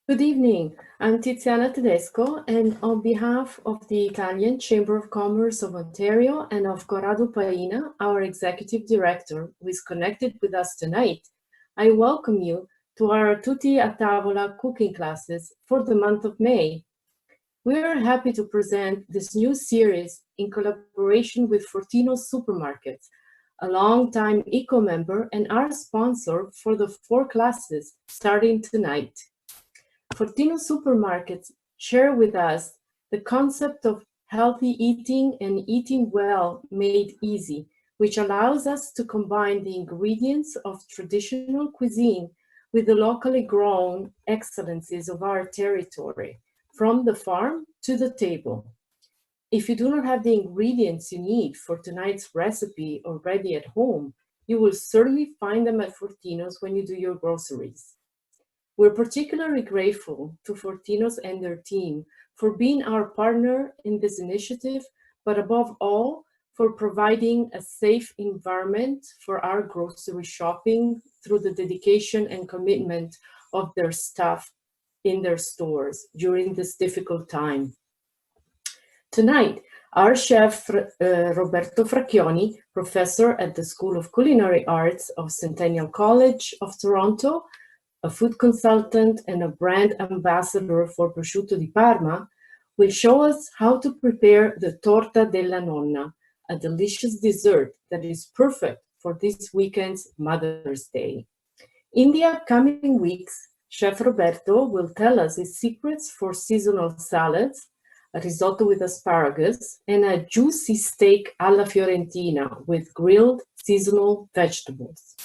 Good evening. I'm Tiziana Tedesco, and on behalf of the Italian Chamber of Commerce of Ontario and of Corrado Paina, our Executive Director, who is connected with us tonight, I welcome you to our Tutti a Tavola cooking classes for the month of May. We are happy to present this new series in collaboration with Fortino's Supermarkets, a long-time ICCO member and our sponsor for the 4 classes starting tonight. Fortino Supermarkets share with us the concept of healthy eating and eating well made easy, which allows us to combine the ingredients of traditional cuisine with the locally grown excellencies of our territory, from the farm to the table. If you do not have the ingredients you need for tonight's recipe already at home, you will certainly find them at Fortino's when you do your groceries. We're particularly grateful to Fortino's and their team for being our partner in this initiative, but above all, for providing a safe environment for our grocery shopping through the dedication and commitment of their staff in their stores during this difficult time. Tonight, our chef Roberto Fracchioni, professor at the School of Culinary Arts of Centennial College of Toronto, a food consultant and a brand ambassador for Prosciutto di Parma, will show us how to prepare the Torta della Nonna, a delicious dessert that is perfect for this weekend's Mother's Day. In the upcoming weeks, Chef Roberto will tell us his secrets for seasonal salads, a risotto with asparagus, and a juicy steak alla Fiorentina with grilled seasonal vegetables.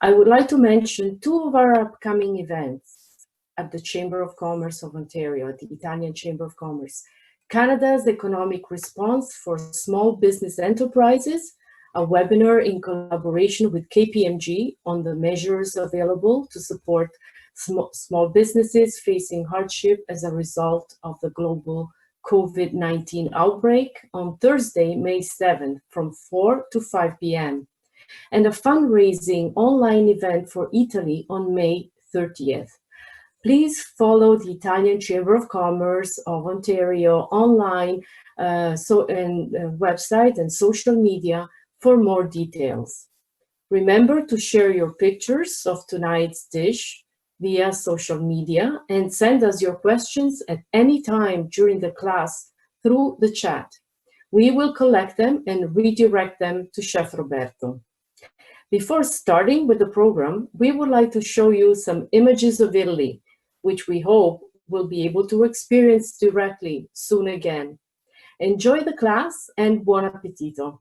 I would like to mention 2 of our upcoming events at the Chamber of Commerce of Ontario, at the Italian Chamber of Commerce. Canada's Economic Response for Small Business Enterprises, a webinar in collaboration with KPMG on the measures available to support small businesses facing hardship as a result of the global COVID-19 outbreak on Thursday, May 7th from 4 to 5 p.m. and a fundraising online event for Italy on May 30th. Please follow the Italian Chamber of Commerce of Ontario online website and social media for more details. Remember to share your pictures of tonight's dish via social media and send us your questions at any time during the class through the chat. We will collect them and redirect them to Chef Roberto. Before starting with the program, we would like to show you some images of Italy, which we hope will be able to experience directly soon again. Enjoy the class and buon appetito.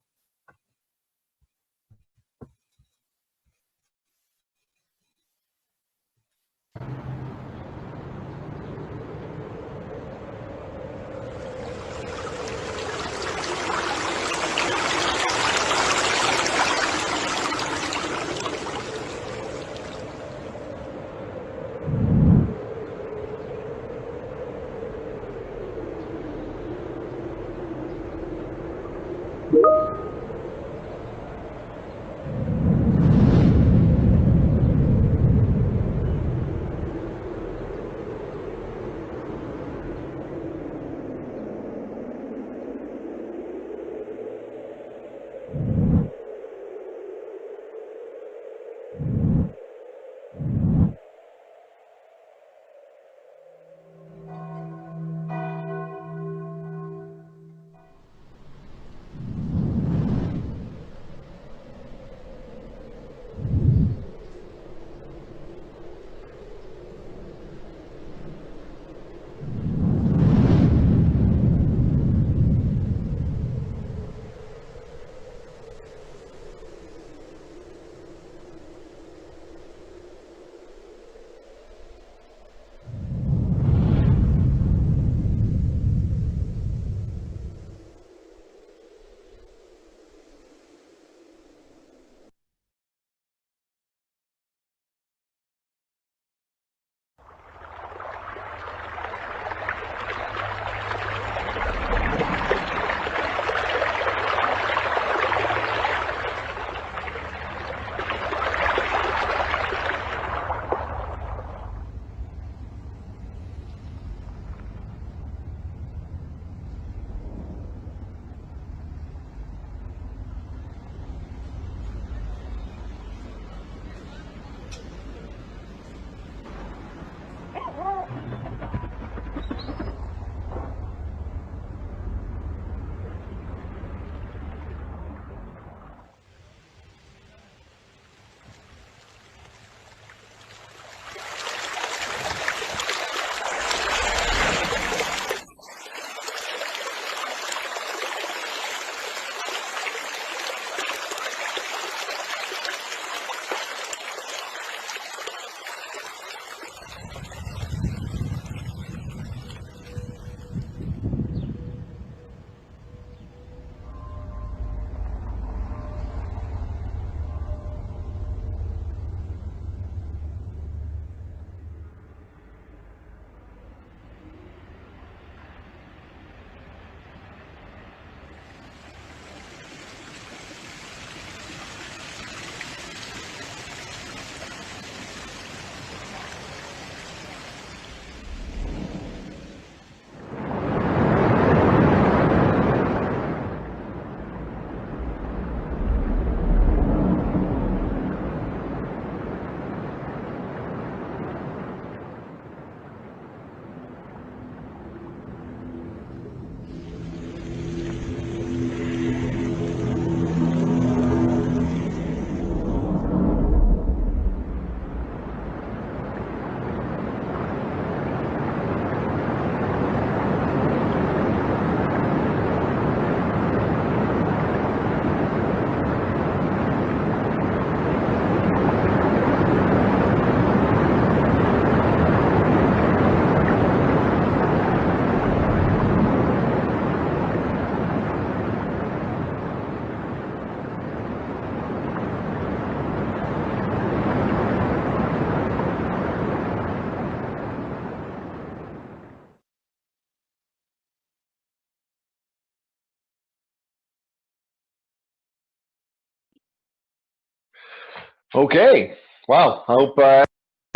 Okay. Wow. I hope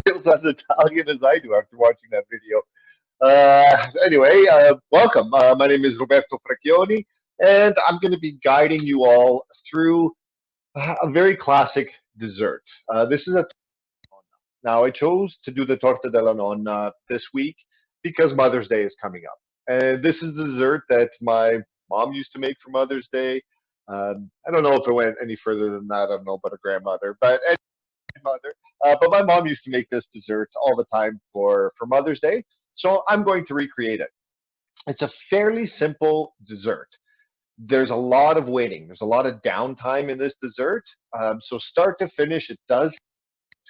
feels as Italian as I do after watching that video. Anyway, welcome. My name is Roberto Fracchioni, and I'm going to be guiding you all through a very classic dessert. This is a Now, I chose to do the Torta della Nonna this week because Mother's Day is coming up. And this is the dessert that my mom used to make for Mother's Day. I don't know if it went any further than that. I don't know about a grandmother, but mother. But my mom used to make this dessert all the time for Mother's Day. So I'm going to recreate it. It's a fairly simple dessert. There's a lot of waiting. There's a lot of downtime in this dessert. So start to finish, it does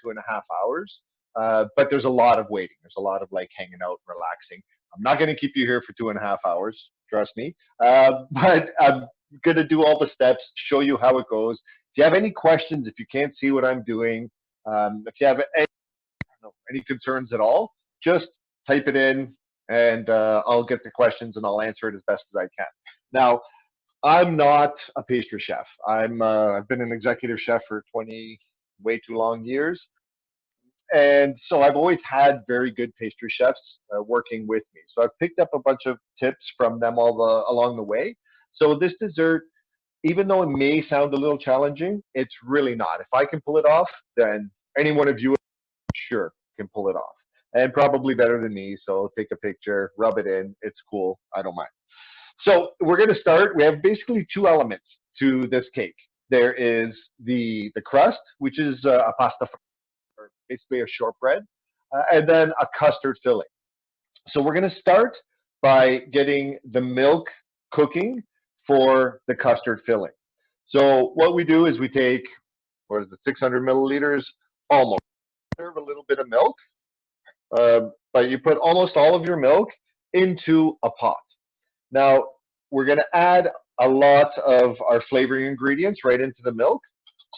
2.5 hours. But there's a lot of waiting. There's a lot of like hanging out, relaxing. I'm not going to keep you here for 2.5 hours, trust me. But I'm going to do all the steps, show you how it goes. If you have any questions, if you can't see what I'm doing, if you have any concerns at all, just type it in and I'll get the questions and I'll answer it as best as I can. Now, I'm not a pastry chef. I've been an executive chef for 20 way too long years. And so I've always had very good pastry chefs working with me. So I've picked up a bunch of tips from them along the way. So this dessert, even though it may sound a little challenging, it's really not. If I can pull it off, then any one of you sure can pull it off. And probably better than me. So take a picture, rub it in. It's cool. I don't mind. So we're going to start. We have basically two elements to this cake. There is the crust, which is a pasta, or basically a shortbread, and then a custard filling. So we're going to start by getting the milk cooking for the custard filling. So what we do is we take, what is it, 600 milliliters, almost. Serve a little bit of milk, but you put almost all of your milk into a pot. Now, we're going to add a lot of our flavoring ingredients right into the milk.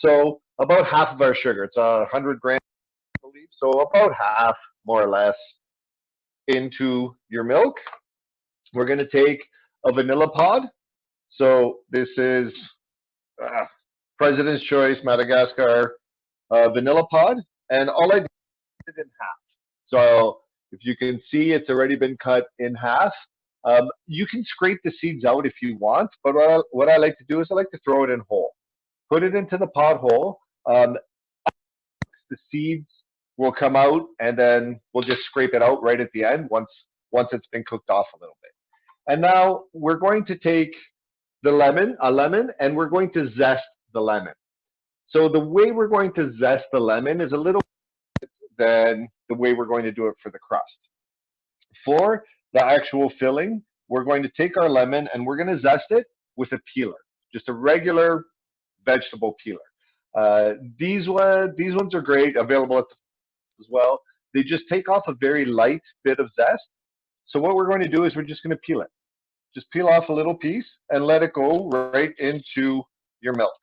So about half of our sugar, it's 100 grams, I believe. So about half, more or less, into your milk. We're going to take a vanilla pod. So this is President's Choice Madagascar vanilla pod. And all I did is in half. So if you can see, it's already been cut in half. You can scrape the seeds out if you want, but what I like to do is I like to throw it in whole. Put it into the pot whole. The seeds will come out, and then we'll just scrape it out right at the end once it's been cooked off a little bit. And now we're going to take a lemon, and we're going to zest the lemon. So the way we're going to zest the lemon is a little than the way we're going to do it for the crust. For the actual filling, we're going to take our lemon and we're going to zest it with a peeler, just a regular vegetable peeler. These ones are great, available at the as well. They just take off a very light bit of zest. So what we're going to do is we're just going to peel it. Just peel off a little piece and let it go right into your milk.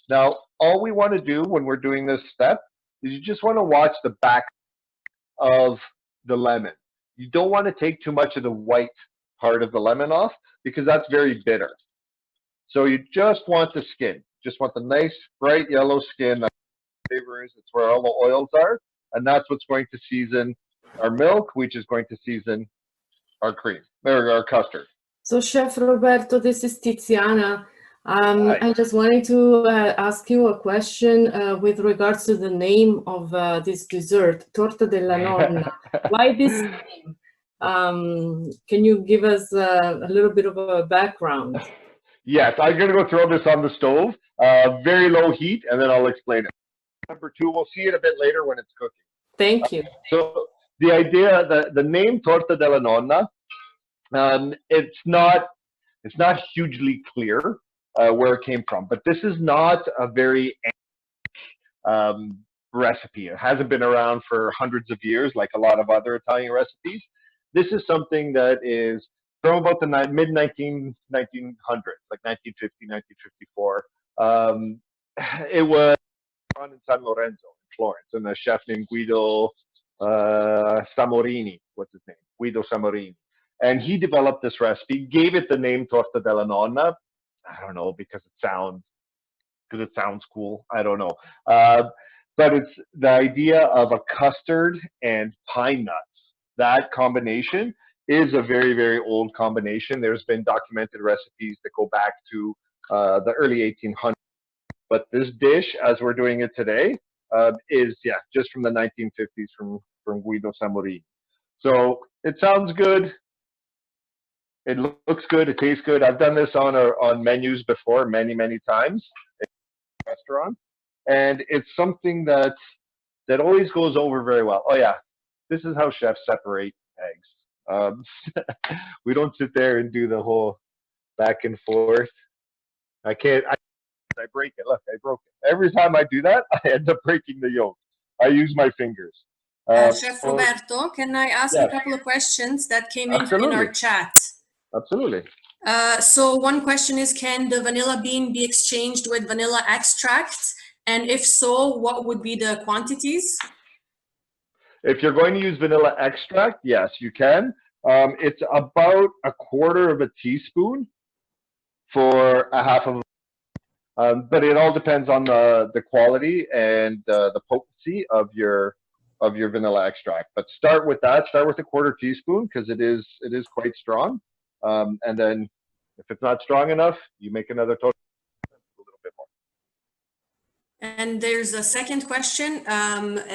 Now, all we want to do when we're doing this step is you just want to watch the back of the lemon. You don't want to take too much of the white part of the lemon off because that's very bitter. So you just want the skin. Just want the nice bright yellow skin. That's what flavor is. It's where all the oils are. And that's what's going to season our milk, which is going to season our cream, or our custard. So Chef Roberto, this is Tiziana. Hi. I just wanted to ask you a question with regards to the name of this dessert, Torta della Nonna. Why this name? Can you give us a little bit of a background? Yes, I'm going to go throw this on the stove, very low heat, and then I'll explain it. Number two, we'll see it a bit later when it's cooking. Thank you. So the idea, the name Torta della Nonna, it's not hugely clear where it came from, but this is not a very recipe. It hasn't been around for hundreds of years like a lot of other Italian recipes. This is something that is from about the mid-1900s, like 1950, 1954. It was in San Lorenzo, in Florence, and a chef named Guido Samorini, what's his name? Guido Samorini. And he developed this recipe, gave it the name Torta della Nonna. I don't know, because it sounds cool. I don't know. but it's the idea of a custard and pine nuts. That combination is a very, very old combination. There's been documented recipes that go back to the early 1800s. But this dish, as we're doing it today, is, yeah, just from the 1950s from Guido Samorini. So it sounds good. It looks good. It tastes good. I've done this on menus before many, many times in restaurants. And it's something that always goes over very well. Oh, yeah, this is how chefs separate eggs. We don't sit there and do the whole back and forth. I can't. I break it. Look, I broke it. Every time I do that, I end up breaking the yolk. I use my fingers. Chef Roberto, can I ask a couple of questions that came in our chat? Absolutely. So one question is, can the vanilla bean be exchanged with vanilla extract? And if so, what would be the quantities? If you're going to use vanilla extract, yes, you can. It's about 1/4 teaspoon for a half of. But it all depends on the quality and the potency of your vanilla extract. But start with that. Start with 1/4 teaspoon because it is quite strong. And then if it's not strong enough, you make another total a little bit more. And there's a second question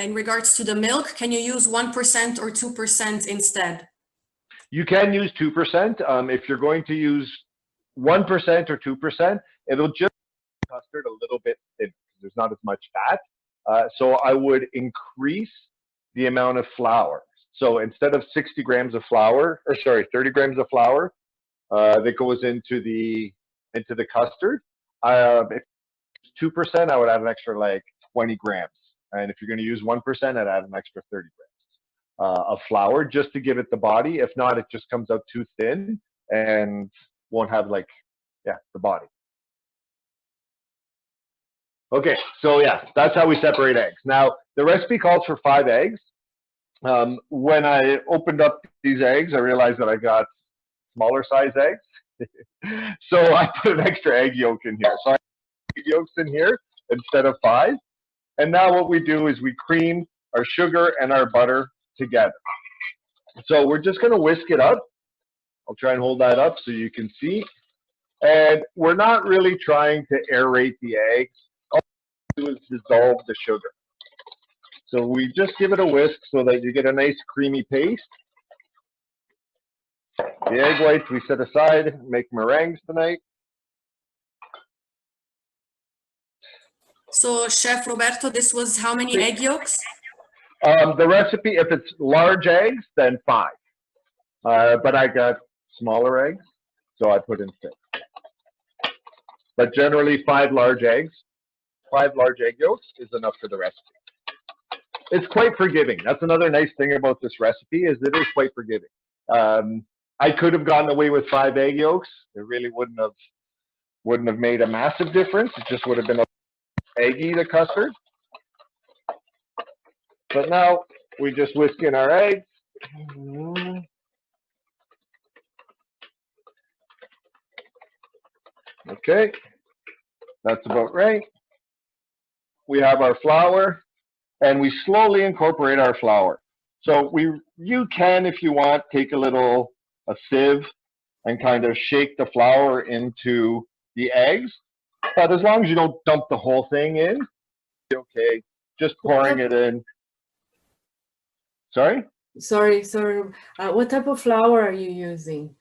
in regards to the milk. Can you use 1% or 2% instead? You can use 2%. If you're going to use 1% or 2%, it'll just custard a little bit thin. There's not as much fat. So I would increase the amount of flour. So instead of 60 grams of flour, or sorry, 30 grams of flour that goes into the custard, if it's 2%, I would add an extra like 20 grams. And if you're going to use 1%, I'd add an extra 30 grams of flour just to give it the body. If not, it just comes out too thin and won't have like, yeah, the body. Okay, so yeah, that's how we separate eggs. Now, the recipe calls for 5 eggs. When I opened up these eggs, I realized that I got smaller size eggs. So I put an extra egg yolk in here. So I put egg yolks in here instead of 5. And now what we do is we cream our sugar and our butter together. So we're just going to whisk it up. I'll try and hold that up so you can see. And we're not really trying to aerate the eggs. All we do is dissolve the sugar. So we just give it a whisk so that you get a nice creamy paste. The egg whites we set aside, make meringues tonight. So Chef Roberto, this was how many egg yolks? The recipe, if it's large eggs, then 5. But I got smaller eggs, so I put in 6. But generally 5 large eggs, 5 large egg yolks is enough for the recipe. It's quite forgiving. That's another nice thing about this recipe is it is quite forgiving. I could have gotten away with 5 egg yolks. It really wouldn't have made a massive difference. It just would have been a eggy, the custard. But now we just whisk in our eggs. Okay, that's about right. We have our flour, and we slowly incorporate our flour. So you can, if you want, take a sieve and kind of shake the flour into the eggs. But as long as you don't dump the whole thing in, it's okay. Just pouring it in. Sorry? Sorry. What type of flour are you using?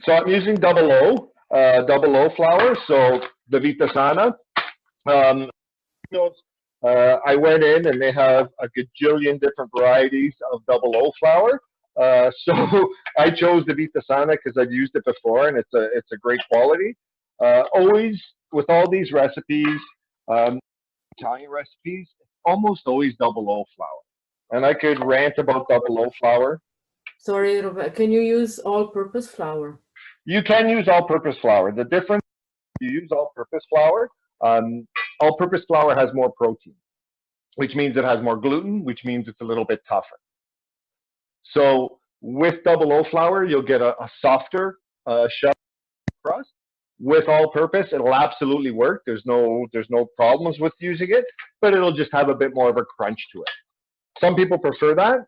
So I'm using double O flour. So the Vita Sana. I went in and they have a gajillion different varieties of double O flour. So I chose the Vita Sana because I've used it before and it's a great quality. Always with all these recipes, Italian recipes, almost always double O flour. And I could rant about double O flour. Sorry, Robert, can you use all-purpose flour? You can use all-purpose flour. The difference, you use all-purpose flour, all-purpose flour has more protein, which means it has more gluten, which means it's a little bit tougher. So with double O flour, you'll get a softer shell crust. With all-purpose, it'll absolutely work. There's no problems with using it. but it'll just have a bit more of a crunch to it. Some people prefer that.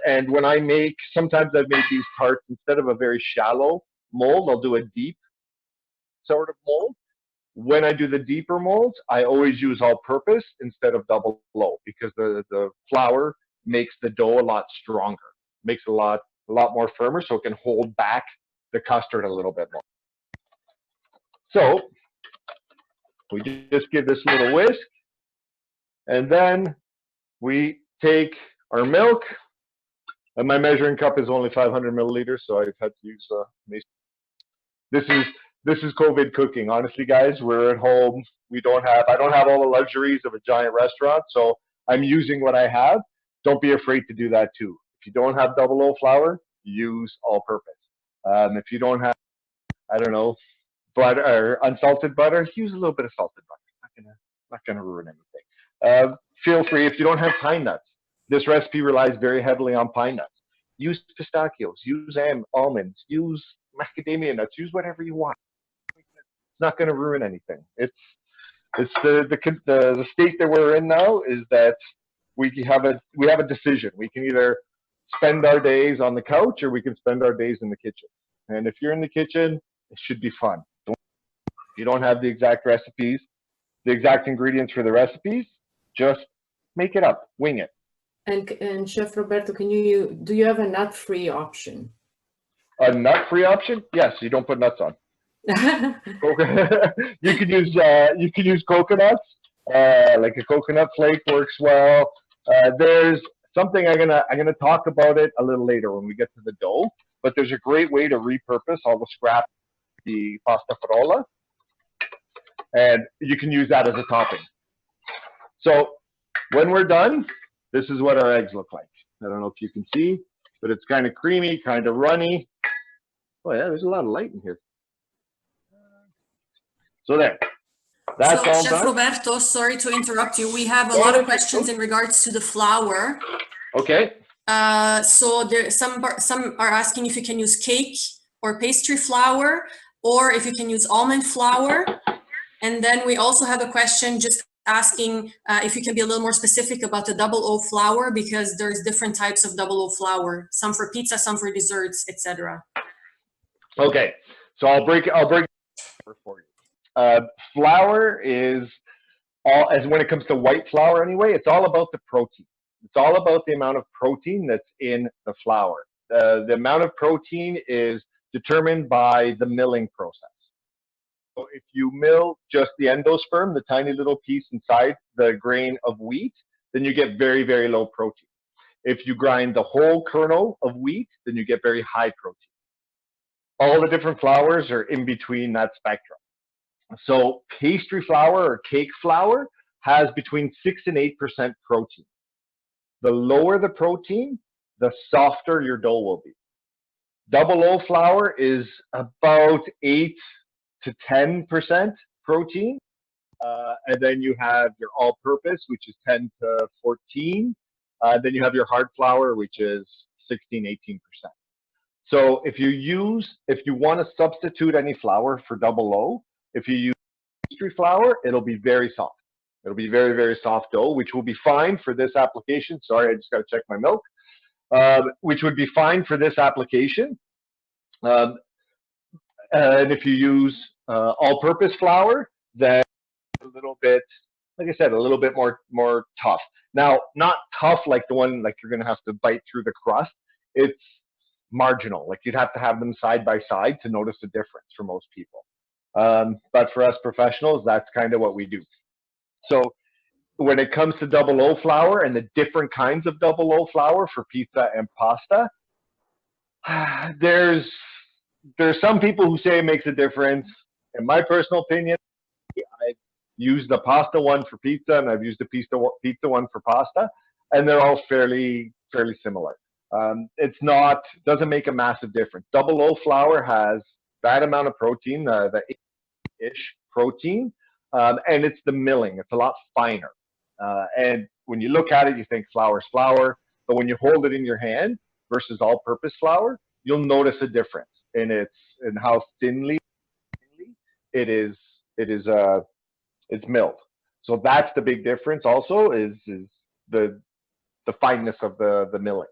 And when I make, sometimes I've made these tarts, instead of a very shallow mold, I'll do a deep sort of mold. When I do the deeper molds, I always use all-purpose instead of double low, because the flour makes the dough a lot stronger, makes it a lot more firmer, so it can hold back the custard a little bit more. So we just give this a little whisk, and then we take our milk, and my measuring cup is only 500 milliliters, so I've had to use Mason. This is COVID cooking. Honestly, guys, we're at home. I don't have all the luxuries of a giant restaurant, so I'm using what I have. Don't be afraid to do that too. If you don't have double O flour, use all-purpose. If you don't have, I don't know, butter or unsalted butter, use a little bit of salted butter. Not gonna ruin anything. Feel free. If you don't have pine nuts, this recipe relies very heavily on pine nuts. Use pistachios, use almonds, use macadamia nuts, use whatever you want. It's not going to ruin anything. It's the state that we're in now is that we have a decision. We can either spend our days on the couch or we can spend our days in the kitchen. And if you're in the kitchen, it should be fun. If you don't have the exact recipes, the exact ingredients for the recipes, just make it up, wing it. And Chef Roberto, do you have a nut-free option? A nut-free option? Yes, you don't put nuts on. You could use coconuts. Like a coconut flake works well. There's something I'm gonna talk about it a little later when we get to the dough. But there's a great way to repurpose all the scrap, the pasta frolla, and you can use that as a topping. So when we're done, this is what our eggs look like. I don't know if you can see, but it's kind of creamy, kind of runny. Oh yeah, there's a lot of light in here. So there. That's all Chef done. Roberto, sorry to interrupt you. We have a lot of questions in regards to the flour. Okay. So some are asking if you can use cake or pastry flour, or if you can use almond flour. And then we also have a question just asking if you can be a little more specific about the double O flour, because there's different types of double O flour, some for pizza, some for desserts, etc. Okay, so I'll break it for you. Flour is when it comes to white flour anyway, it's all about the protein. It's all about the amount of protein that's in the flour. The amount of protein is determined by the milling process. So if you mill just the endosperm, the tiny little piece inside the grain of wheat, then you get very, very low protein. If you grind the whole kernel of wheat, then you get very high protein. All the different flours are in between that spectrum. So pastry flour or cake flour has between 6 and 8% protein. The lower the protein, the softer your dough will be. Double O flour is about 8 to 10% protein. And then you have your all-purpose, which is 10 to 14. Then you have your hard flour, which is 16, 18%. So if you want to substitute any flour for double O, if you use pastry flour, it'll be very soft. It'll be very, very soft dough, which will be fine for this application. Sorry, I just got to check my milk. Which would be fine for this application. And if you use all-purpose flour, then a little bit, like I said, a little bit more tough. Now, not tough like the one like you're going to have to bite through the crust. It's marginal. Like you'd have to have them side by side to notice the difference for most people. But for us professionals, that's kind of what we do. So when it comes to double O flour and the different kinds of double O flour for pizza and pasta, there's some people who say it makes a difference. In my personal opinion, I've used the pasta one for pizza and I've used the pizza one for pasta, and they're all fairly similar. Doesn't make a massive difference. Double O flour has that amount of protein, the 8-ish protein, and it's the milling. It's a lot finer. And when you look at it, you think flour is flour, but when you hold it in your hand versus all-purpose flour, you'll notice a difference in how thinly it's milled. So that's the big difference also, is the fineness of the milling.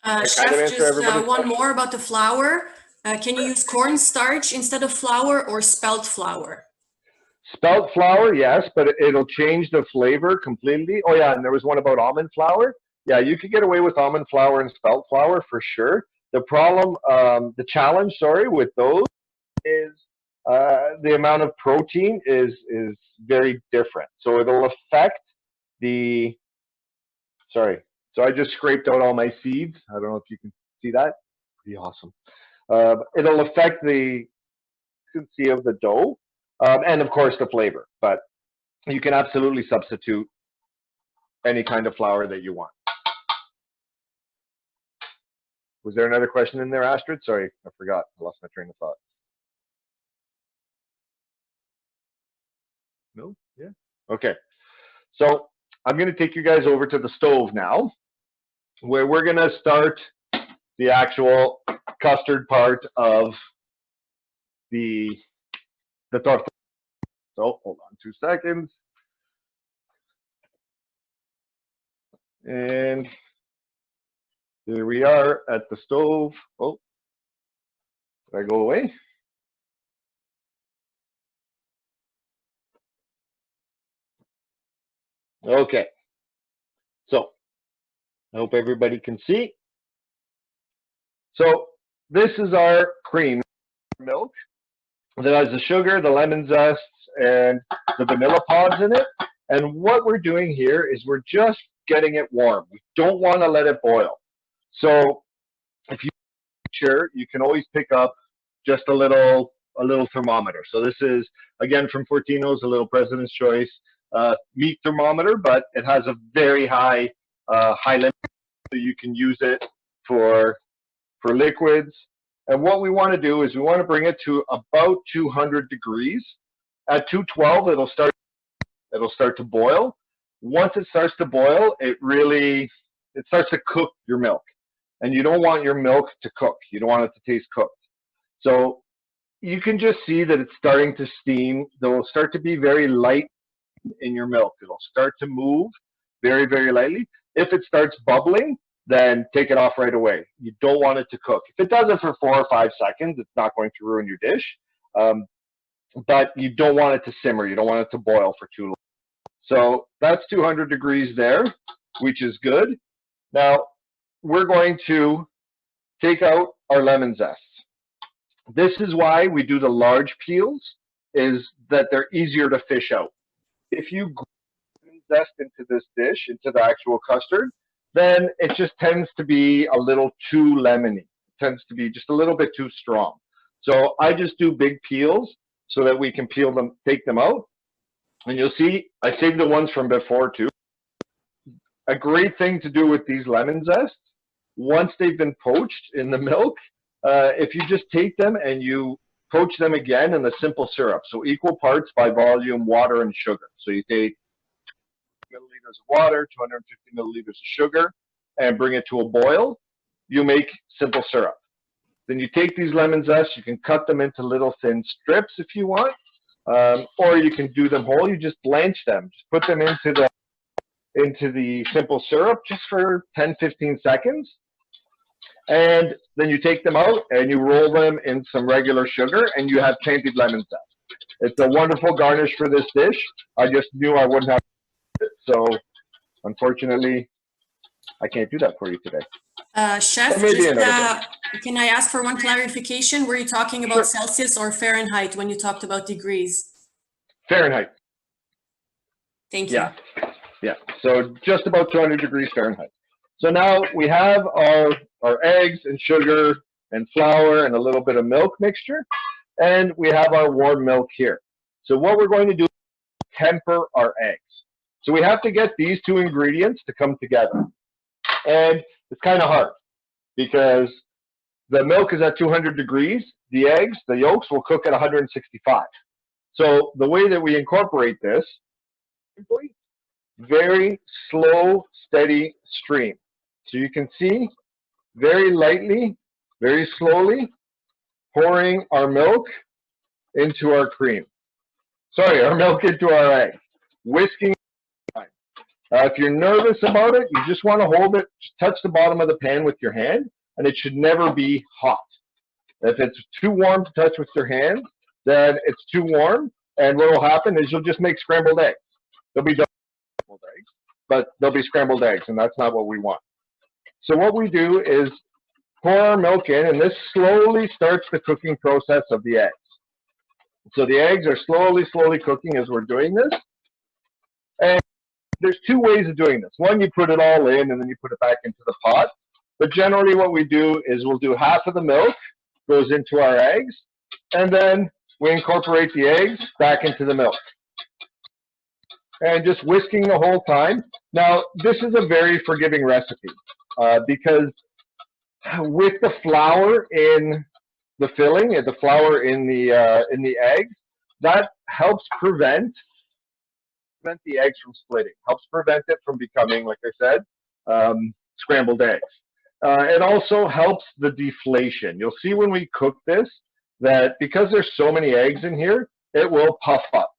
Chef, just one more about the flour. Can you use cornstarch instead of flour or spelt flour? Spelt flour, yes, but it'll change the flavor completely. Oh yeah, and there was one about almond flour. Yeah, you could get away with almond flour and spelt flour for sure. The problem, the challenge, sorry, with those is the amount of protein is very different. So it'll affect the, sorry, so I just scraped out all my seeds. I don't know if you can see that. Pretty awesome. It'll affect the consistency of the dough and of course the flavor, but you can absolutely substitute any kind of flour that you want. Was there another question in there, Astrid? Sorry, I forgot. I lost my train of thought. No? Yeah? Okay. So I'm going to take you guys over to the stove now, where we're going to start the actual custard part of the torta. So hold on 2 seconds. And here we are at the stove. Oh, did I go away? Okay. So I hope everybody can see. So this is our cream milk that has the sugar, the lemon zest, and the vanilla pods in it. And what we're doing here is we're just getting it warm. We don't want to let it boil. So if you sure, you can always pick up just a little thermometer. So this is again from Fortino's, a little President's Choice meat thermometer, but it has a very high limit, so you can use it for liquids. And what we want to do is we want to bring it to about 200 degrees. At 212, it'll start to boil. Once it starts to boil, it starts to cook your milk. And you don't want your milk to cook. You don't want it to taste cooked. So you can just see that it's starting to steam. They'll start to be very light in your milk. It'll start to move very, very lightly. If it starts bubbling, then take it off right away. You don't want it to cook. If it does it for 4 or 5 seconds, it's not going to ruin your dish. But you don't want it to simmer. You don't want it to boil for too long. So that's 200 degrees there, which is good. Now, we're going to take out our lemon zest. This is why we do the large peels, is that they're easier to fish out. If you zest into this dish, into the actual custard, then it just tends to be a little too lemony. It tends to be just a little bit too strong. So I just do big peels so that we can peel them, take them out. And you'll see, I saved the ones from before too. A great thing to do with these lemon zests, once they've been poached in the milk, if you just take them and you poach them again in the simple syrup, so equal parts by volume, water and sugar. So you take milliliters of water, 250 milliliters of sugar, and bring it to a boil. You make simple syrup. Then you take these lemon zests, you can cut them into little thin strips if you want, or you can do them whole. You just blanch them, just put them into the simple syrup just for 10-15 seconds. And then you take them out and you roll them in some regular sugar and you have candied lemon zest. It's a wonderful garnish for this dish. I just knew I wouldn't have it, so unfortunately, I can't do that for you today. Chef, can I ask for one clarification? Were you talking about Celsius or Fahrenheit when you talked about degrees? Fahrenheit. Thank you. Yeah. So just about 200 degrees Fahrenheit. So now we have our eggs and sugar and flour and a little bit of milk mixture, and we have our warm milk here. So what we're going to do is temper our eggs. So we have to get these two ingredients to come together. And it's kind of hard because the milk is at 200 degrees, the eggs, the yolks will cook at 165. So the way that we incorporate this, very slow, steady stream. So you can see very lightly, very slowly pouring our milk into our cream. our milk into our egg. Whisking. If you're nervous about it, you just want to hold it, touch the bottom of the pan with your hand, and it should never be hot. If it's too warm to touch with your hand, then it's too warm, and what will happen is you'll just make scrambled eggs. They'll be scrambled eggs, but they'll be scrambled eggs, and that's not what we want. So what we do is pour our milk in, and this slowly starts the cooking process of the eggs. So the eggs are slowly cooking as we're doing this. And there's two ways of doing this. One, you put it all in, and then you put it back into the pot. But generally what we do is we'll do half of the milk goes into our eggs, and then we incorporate the eggs back into the milk. And just whisking the whole time. Now, this is a very forgiving recipe because with the flour in the filling and the flour in the eggs, that helps prevent the eggs from splitting, helps prevent it from becoming, like I said, scrambled eggs. It also helps the deflation. You'll see when we cook this that because there's so many eggs in here, it will puff up.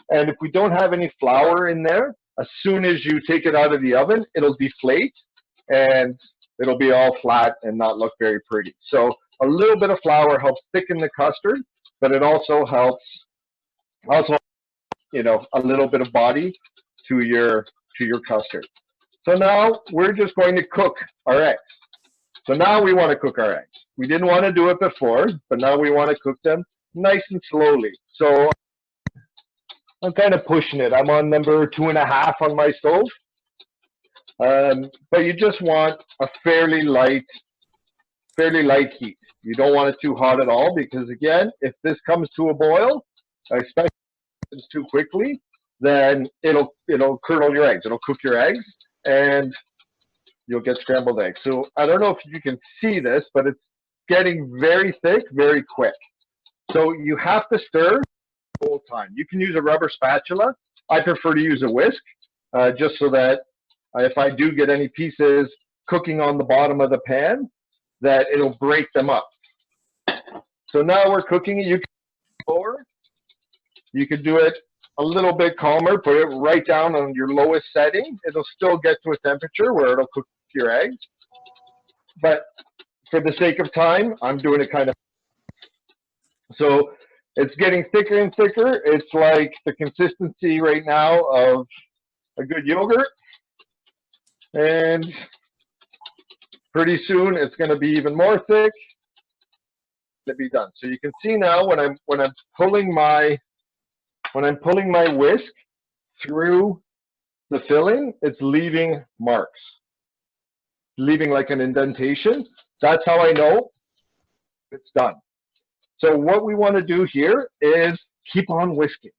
And if we don't have any flour in there, as soon as you take it out of the oven, it'll deflate and it'll be all flat and not look very pretty. So a little bit of flour helps thicken the custard, but it also helps, you know, a little bit of body to your custard. So now we're just going to cook our eggs. So now we want to cook our eggs. We didn't want to do it before, but now we want to cook them nice and slowly. So I'm kind of pushing it. I'm on number 2.5 on my stove. But you just want a fairly light heat. You don't want it too hot at all because, again, if this comes to a boil, especially if it's too quickly, then it'll curdle your eggs. It'll cook your eggs, and you'll get scrambled eggs. So I don't know if you can see this, but it's getting very thick very quick. So you have to stir the whole time. You can use a rubber spatula. I prefer to use a whisk, just so that if I do get any pieces cooking on the bottom of the pan, that it'll break them up. So now we're cooking it. You can lower. You can do it a little bit calmer. Put it right down on your lowest setting. It'll still get to a temperature where it'll cook your eggs. But for the sake of time, I'm doing it kind of. So it's getting thicker and thicker. It's like the consistency right now of a good yogurt. And pretty soon it's going to be even more thick to be done. So you can see now when I'm pulling my whisk through the filling, it's leaving marks, leaving like an indentation. That's how I know it's done. So what we want to do here is keep on whisking.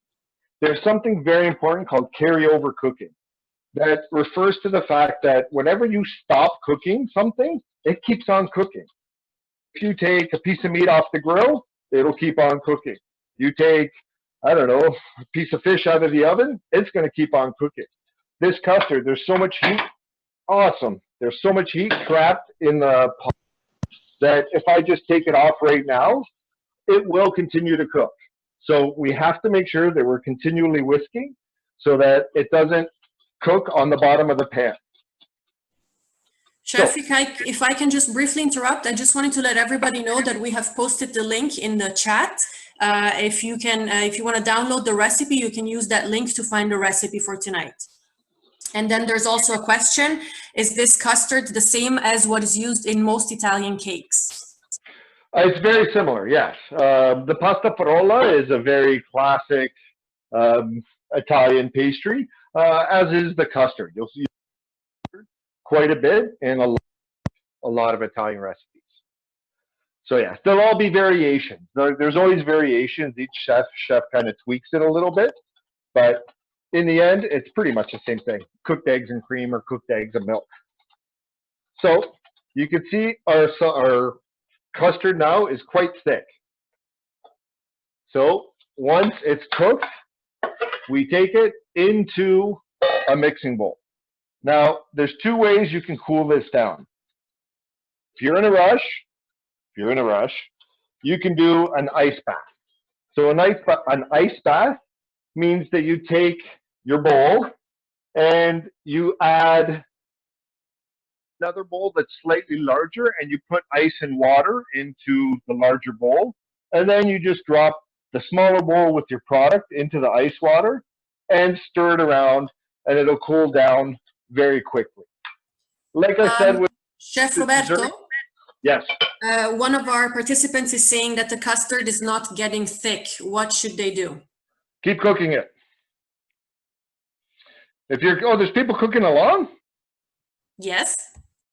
There's something very important called carryover cooking that refers to the fact that whenever you stop cooking something, it keeps on cooking. If you take a piece of meat off the grill, it'll keep on cooking. You take, I don't know, a piece of fish out of the oven, it's going to keep on cooking. This custard, there's so much heat. Awesome. There's so much heat trapped in the pot that if I just take it off right now, it will continue to cook. So we have to make sure that we're continually whisking so that it doesn't cook on the bottom of the pan. Chef, if I can just briefly interrupt, I just wanted to let everybody know that we have posted the link in the chat. If you want to download the recipe, you can use that link to find the recipe for tonight. And then there's also a question: is this custard the same as what is used in most Italian cakes? It's very similar, yes. The pasta parola is a very classic Italian pastry, as is the custard. You'll see quite a bit in a lot of Italian recipes. So yeah, there'll all be variations. There's always variations. Each chef kind of tweaks it a little bit, but in the end, it's pretty much the same thing. Cooked eggs and cream or cooked eggs and milk. So you can see our custard now is quite thick. So once it's cooked, we take it into a mixing bowl. Now, there's two ways you can cool this down. If you're in a rush, you can do an ice bath. So an ice bath means that you take your bowl and you add another bowl that's slightly larger, and you put ice and water into the larger bowl, and then you just drop the smaller bowl with your product into the ice water and stir it around, and it'll cool down very quickly. Like I said with Chef Roberto, dessert, yes. One of our participants is saying that the custard is not getting thick. What should they do? Keep cooking it. If you're, oh, there's people cooking along? Yes.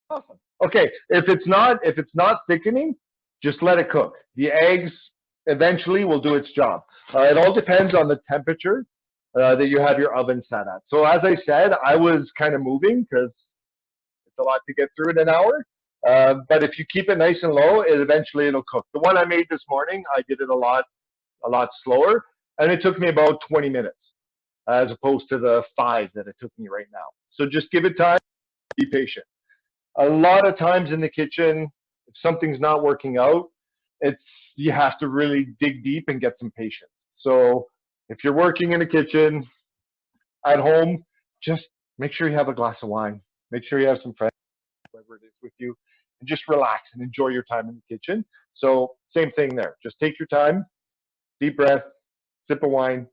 Awesome. Okay, if it's not thickening, just let it cook. The eggs eventually will do its job. It all depends on the temperature that you have your oven set at. So as I said, I was kind of moving because it's a lot to get through in an hour. But if you keep it nice and low, it'll cook. The one I made this morning, I did it a lot slower, and it took me about 20 minutes as opposed to the 5 that it took me right now. So just give it time, be patient. A lot of times in the kitchen, if something's not working out, you have to really dig deep and get some patience. So if you're working in a kitchen at home, just make sure you have a glass of wine. Make sure you have some friends, whoever it is with you, and just relax and enjoy your time in the kitchen. So same thing there. Just take your time, deep breath, sip of wine.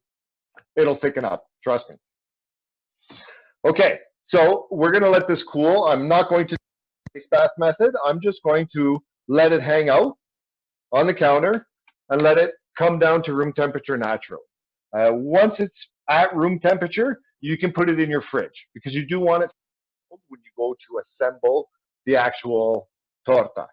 It'll thicken up. Trust me. Okay, so we're going to let this cool. I'm not going to do the ice bath method. I'm just going to let it hang out on the counter and let it come down to room temperature naturally. Once it's at room temperature, you can put it in your fridge because you do want it when you go to assemble the actual torta.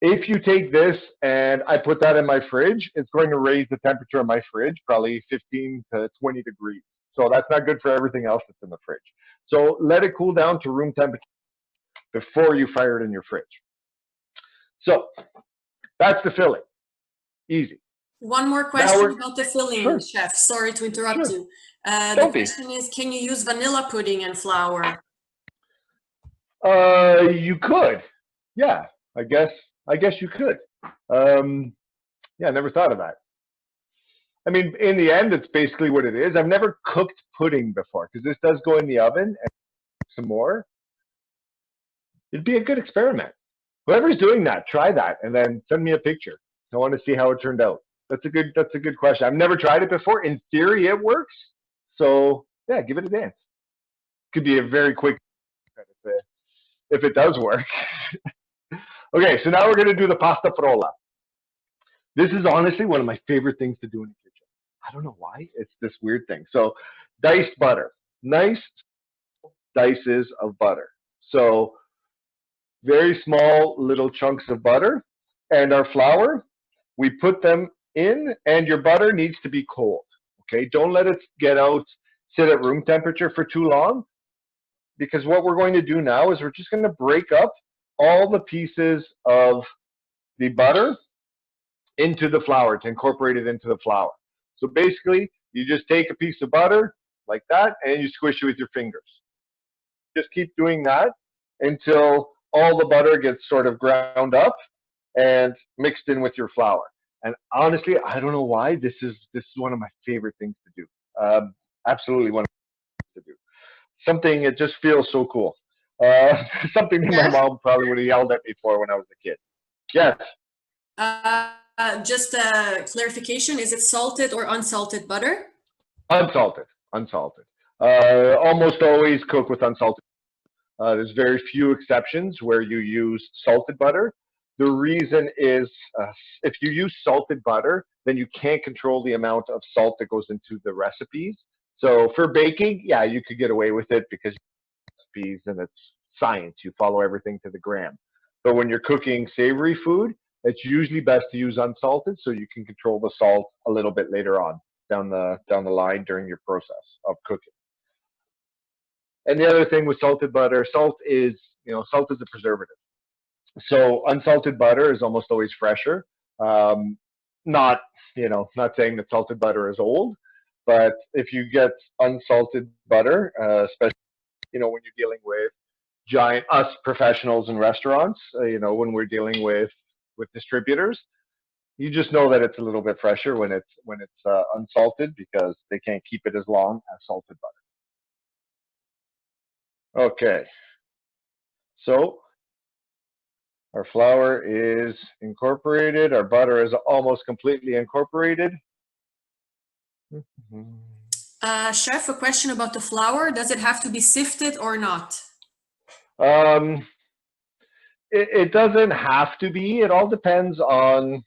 If you take this and I put that in my fridge, it's going to raise the temperature of my fridge probably 15 to 20 degrees. So that's not good for everything else that's in the fridge. So let it cool down to room temperature before you fire it in your fridge. So that's the filling. Easy. One more question about the filling, sure. Chef. Sorry to interrupt Sure. you. The question is, can you use vanilla pudding and flour? You could. Yeah, I guess you could. Yeah, I never thought of that. I mean, in the end, it's basically what it is. I've never cooked pudding before because this does go in the oven and some more. It'd be a good experiment. Whoever's doing that, try that and then send me a picture. I want to see how it turned out. That's a good question. I've never tried it before. In theory, it works. So yeah, give it a dance. Could be a very quick if it does work. Okay, so now we're going to do the pasta frolla. This is honestly one of my favorite things to do in the kitchen. I don't know why. It's this weird thing. So diced butter. Nice dices of butter. So very small little chunks of butter. And our flour, we put them in, and your butter needs to be cold. Okay, don't let it sit at room temperature for too long, because what we're going to do now is we're just going to break up all the pieces of the butter into the flour, to incorporate it into the flour. So basically, you just take a piece of butter like that, and you squish it with your fingers. Just keep doing that until all the butter gets sort of ground up and mixed in with your flour. And honestly, I don't know why, this is one of my favorite things to do. Absolutely one of my favorite things to do. Something, it just feels so cool. Something that my mom probably would have yelled at me for when I was a kid. Yes. Just a clarification, is it salted or unsalted butter? Unsalted. Almost always cook with unsalted. There's very few exceptions where you use salted butter. The reason is if you use salted butter, then you can't control the amount of salt that goes into the recipes. So for baking, yeah, you could get away with it because recipes and it's science. You follow everything to the gram. But when you're cooking savory food, it's usually best to use unsalted so you can control the salt a little bit later on down the line during your process of cooking. And the other thing with salted butter, salt is a preservative. So unsalted butter is almost always fresher. Not saying that salted butter is old, but if you get unsalted butter, especially when you're dealing with us professionals in restaurants, when we're dealing with distributors, You just know that it's a little bit fresher when it's unsalted, because they can't keep it as long as salted butter. Okay, so our flour is incorporated. Our butter is almost completely incorporated. Chef, a question about the flour. Does it have to be sifted or not? It doesn't have to be. It all depends on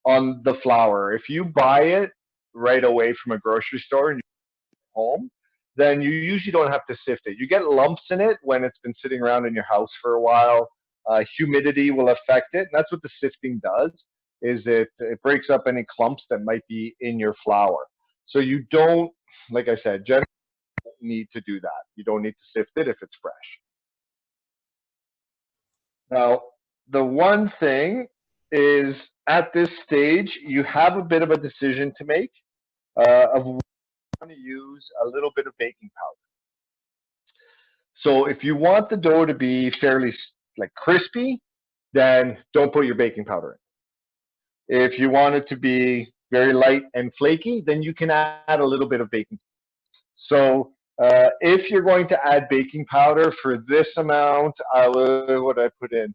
the flour. If you buy it right away from a grocery store and you bring it home, then you usually don't have to sift it. You get lumps in it when it's been sitting around in your house for a while. Humidity will affect it, and that's what the sifting does. Is it breaks up any clumps that might be in your flour. So you don't, like I said, generally don't need to do that. You don't need to sift it if it's fresh. Now, the one thing is, at this stage, you have a bit of a decision to make of whether you want to use a little bit of baking powder. So if you want the dough to be fairly crispy, then don't put your baking powder in. If you want it to be very light and flaky, then you can add a little bit of baking powder. So if you're going to add baking powder for this amount, what did I put in?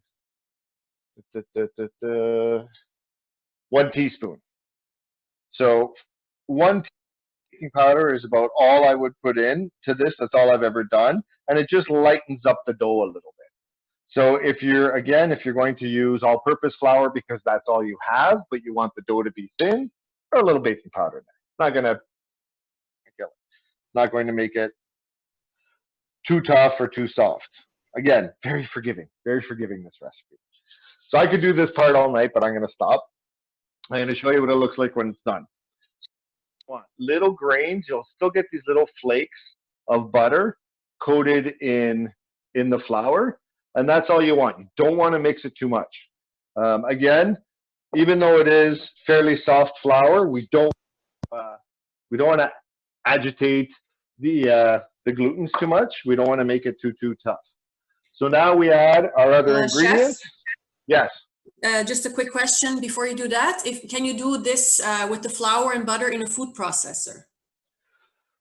1 teaspoon. So 1 baking powder is about all I would put in to this. That's all I've ever done, and it just lightens up the dough a little bit. So if you're going to use all-purpose flour because that's all you have, but you want the dough to be thin, throw a little baking powder in there. Not gonna kill it. Not going to make it too tough or too soft. Again, very forgiving, this recipe. So I could do this part all night, but I'm gonna stop. I'm gonna show you what it looks like when it's done. Little grains, you'll still get these little flakes of butter coated in the flour, and that's all you want. You don't want to mix it too much. Again, even though it is fairly soft flour, we don't want to agitate the glutens too much. We don't want to make it too tough. So now we add our other ingredients. Chef? Yes. Just a quick question before you do that. Can you do this with the flour and butter in a food processor?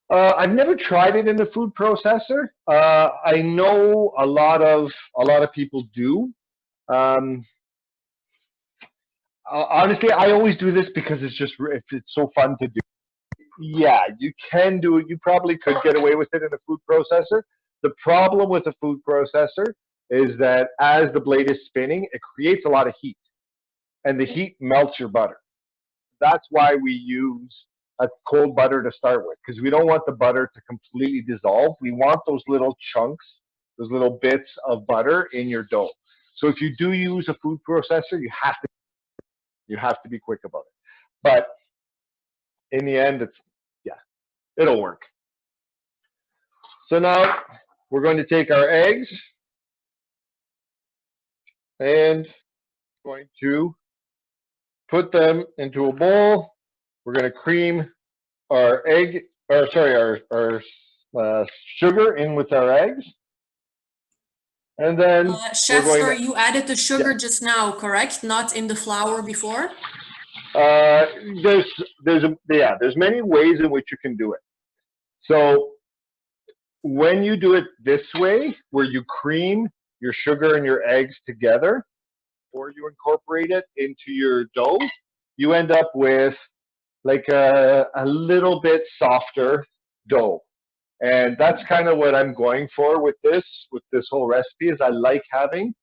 I've never tried it in the food processor. I know a lot of people do. Honestly, I always do this because it's so fun to do. Yeah, you can do it. You probably could get away with it in a food processor. The problem with a food processor is that as the blade is spinning, it creates a lot of heat, and the heat melts your butter. That's why we use a cold butter to start with, because we don't want the butter to completely dissolve. We want those little chunks, those little bits of butter in your dough. So if you do use a food processor, you have to be quick about it. But in the end, it'll work. So now we're going to take our eggs and going to put them into a bowl. We're going to cream our sugar in with our eggs, and then Chef, sorry, you added the sugar just now, correct? Not in the flour before. There's many ways in which you can do it. So when you do it this way, where you cream your sugar and your eggs together, or you incorporate it into your dough, you end up with like a little bit softer dough. And that's kind of what I'm going for with this whole recipe, is I like having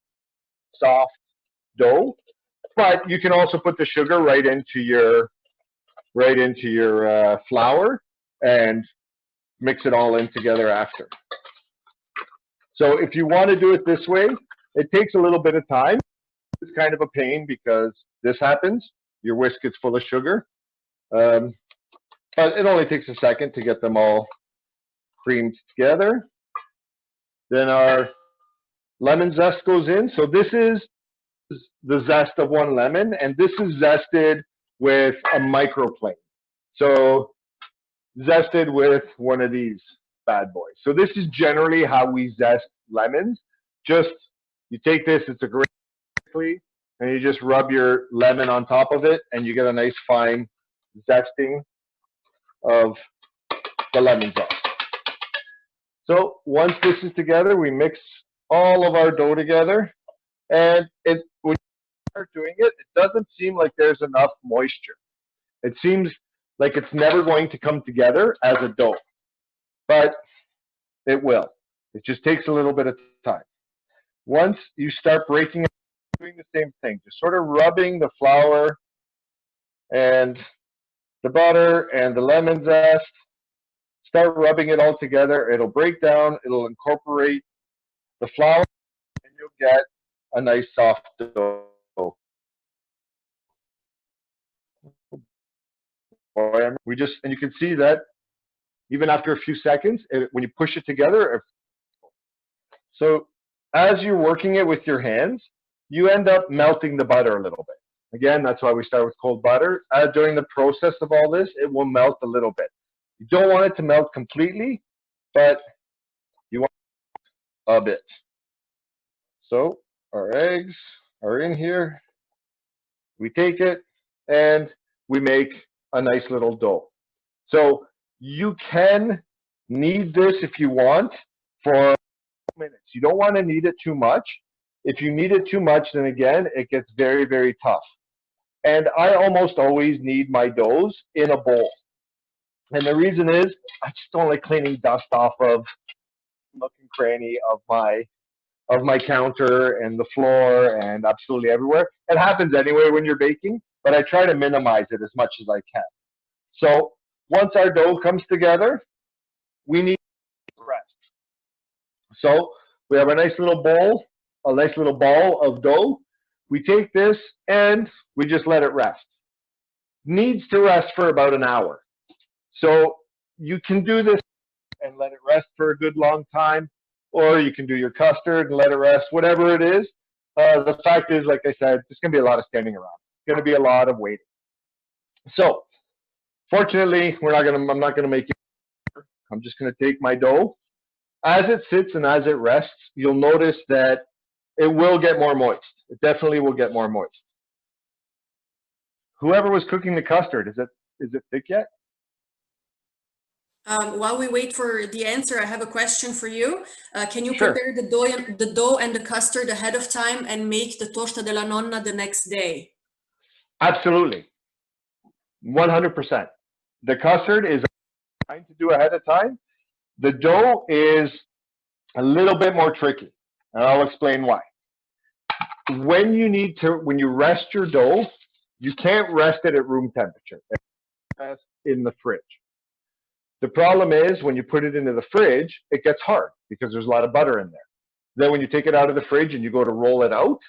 soft dough. But you can also put the sugar right into your flour and mix it all in together after. So if you want to do it this way, it takes a little bit of time. It's kind of a pain because this happens. Your whisk is full of sugar. But it only takes a second to get them all creamed together. Then our lemon zest goes in. So this is the zest of 1 lemon, and this is zested with a microplane. So zested with one of these bad boys. So this is generally how we zest lemons. Just, you take this, it's a great, and you just rub your lemon on top of it, and you get a nice fine zesting of the lemon zest. So once this is together, we mix all of our dough together, and when you start doing it, it doesn't seem like there's enough moisture. It seems like it's never going to come together as a dough, but it will. It just takes a little bit of time. Once you start breaking it, doing the same thing, just sort of rubbing the flour and the butter and the lemon zest. Start rubbing it all together. It'll break down. It'll incorporate the flour, and you'll get a nice soft dough. And you can see that even after a few seconds, when you push it together. So as you're working it with your hands, you end up melting the butter a little bit. Again, that's why we start with cold butter. During the process of all this, it will melt a little bit. You don't want it to melt completely, but you want a bit. So our eggs are in here. We take it and we make a nice little dough. So you can knead this if you want for minutes. You don't want to knead it too much. If you knead it too much, then again, it gets very, very tough. And I almost always knead my doughs in a bowl. And the reason is I just don't like cleaning dust off of nook and cranny of my counter and the floor and absolutely everywhere. It happens anyway when you're baking, but I try to minimize it as much as I can. So once our dough comes together, we need to rest. So we have a nice little bowl, a nice little ball of dough. We take this and we just let it rest. Needs to rest for about an hour. So you can do this and let it rest for a good long time, or you can do your custard and let it rest, whatever it is. The fact is, like I said, there's going to be a lot of standing around. It's going to be a lot of waiting. So fortunately, I'm not going to make it. I'm just going to take my dough. As it sits and as it rests, you'll notice that it will get more moist. It definitely will get more moist. Whoever was cooking the custard, is it thick yet? While we wait for the answer, I have a question for you. Can you Sure. prepare the dough and the custard ahead of time and make the torta della nonna the next day? Absolutely. 100%. The custard is trying to do ahead of time. The dough is a little bit more tricky, and I'll explain why. When you rest your dough, you can't rest it at room temperature. Rest in the fridge. The problem is when you put it into the fridge, it gets hard because there's a lot of butter in there. Then when you take it out of the fridge and you go to roll it out,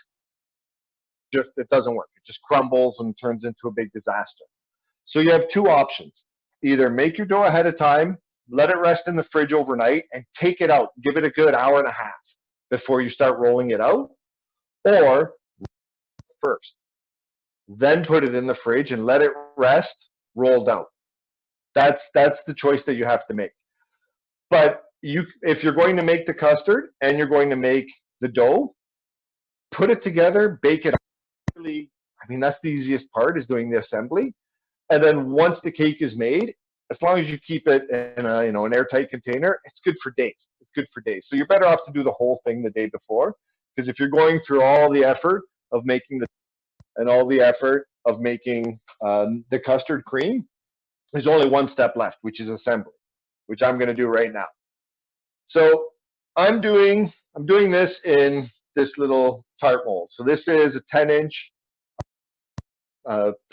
it doesn't work. It just crumbles and turns into a big disaster. So you have two options. Either make your dough ahead of time, let it rest in the fridge overnight, and take it out. Give it a good hour and a half before you start rolling it out, or first. Then put it in the fridge and let it rest rolled out. That's the choice that you have to make. But if you're going to make the custard and you're going to make the dough, put it together, bake it. Really, I mean, that's the easiest part, is doing the assembly. And then once the cake is made, as long as you keep it in an airtight container, it's good for days. It's good for days. So you're better off to do the whole thing the day before, because if you're going through all the effort of making the custard cream, there's only one step left, which is assembly, which I'm going to do right now. So I'm doing this in this little tart mold. So this is a 10-inch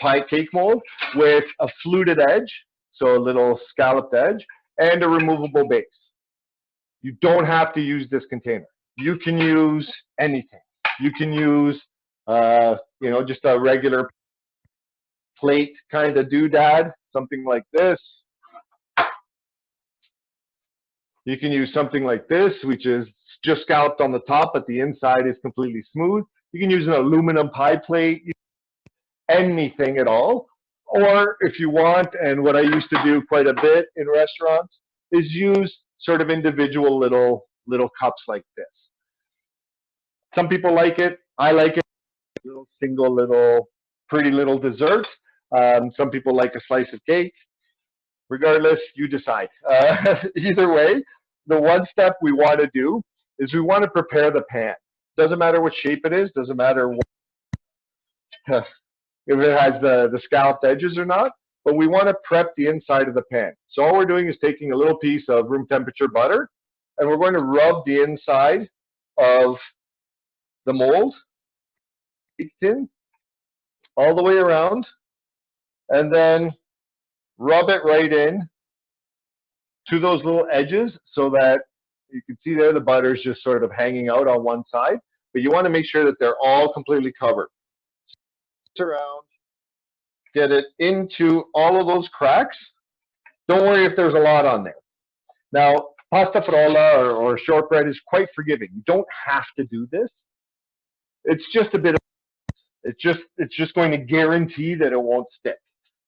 pie cake mold with a fluted edge, so a little scalloped edge, and a removable base. You don't have to use this container. You can use anything. You can use, just a regular plate kind of doodad, something like this. You can use something like this, which is just scalloped on the top, but the inside is completely smooth. You can use an aluminum pie plate, anything at all. Or if you want, and what I used to do quite a bit in restaurants, is use sort of individual little cups like this. Some people like it. I like it. little pretty little dessert. Some people like a slice of cake. Regardless, you decide. Either way, the one step we want to do is we want to prepare the pan. Doesn't matter what shape it is, doesn't matter what, if it has the scalloped edges or not, but we want to prep the inside of the pan. So all we're doing is taking a little piece of room temperature butter, and we're going to rub the inside of the mold in all the way around, and then rub it right in to those little edges so that you can see there the butter is just sort of hanging out on one side, but you want to make sure that they're all completely covered. Around, get it into all of those cracks. Don't worry if there's a lot on there. Now, pasta frolla or shortbread is quite forgiving. You don't have to do this. It's just a bit of, it's just going to guarantee that it won't stick.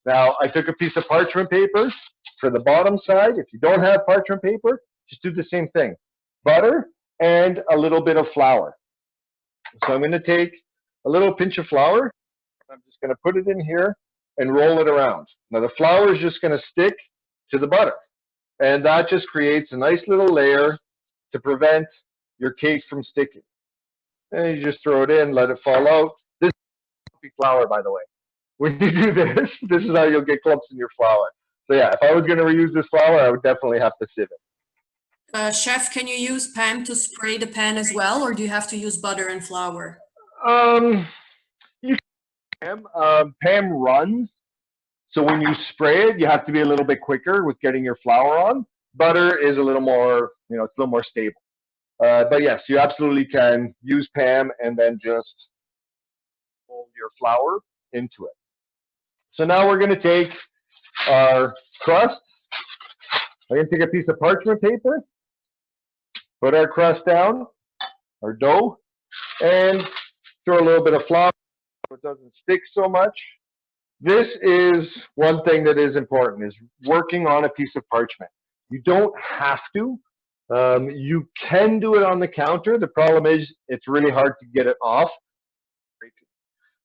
Now, I took a piece of parchment paper for the bottom side. If you don't have parchment paper, just do the same thing. Butter and a little bit of flour. So I'm going to take a little pinch of flour. I'm just going to put it in here and roll it around. Now, the flour is just going to stick to the butter. And that just creates a nice little layer to prevent your cake from sticking. And you just throw it in, let it fall out. This is flour, by the way. When you do this, this is how you'll get clumps in your flour. So yeah, if I was going to reuse this flour, I would definitely have to sieve it. Chef, can you use Pam to spray the pan as well, or do you have to use butter and flour? You can. Pam runs, so when you spray it, you have to be a little bit quicker with getting your flour on. Butter is a little more, it's a little more stable. But yes, you absolutely can use Pam and then just fold your flour into it. So now we're going to take our crust. I'm going to take a piece of parchment paper, put our crust down, our dough, and throw a little bit of flour so it doesn't stick so much. This is one thing that is important, is working on a piece of parchment. You don't have to. You can do it on the counter. The problem is it's really hard to get it off.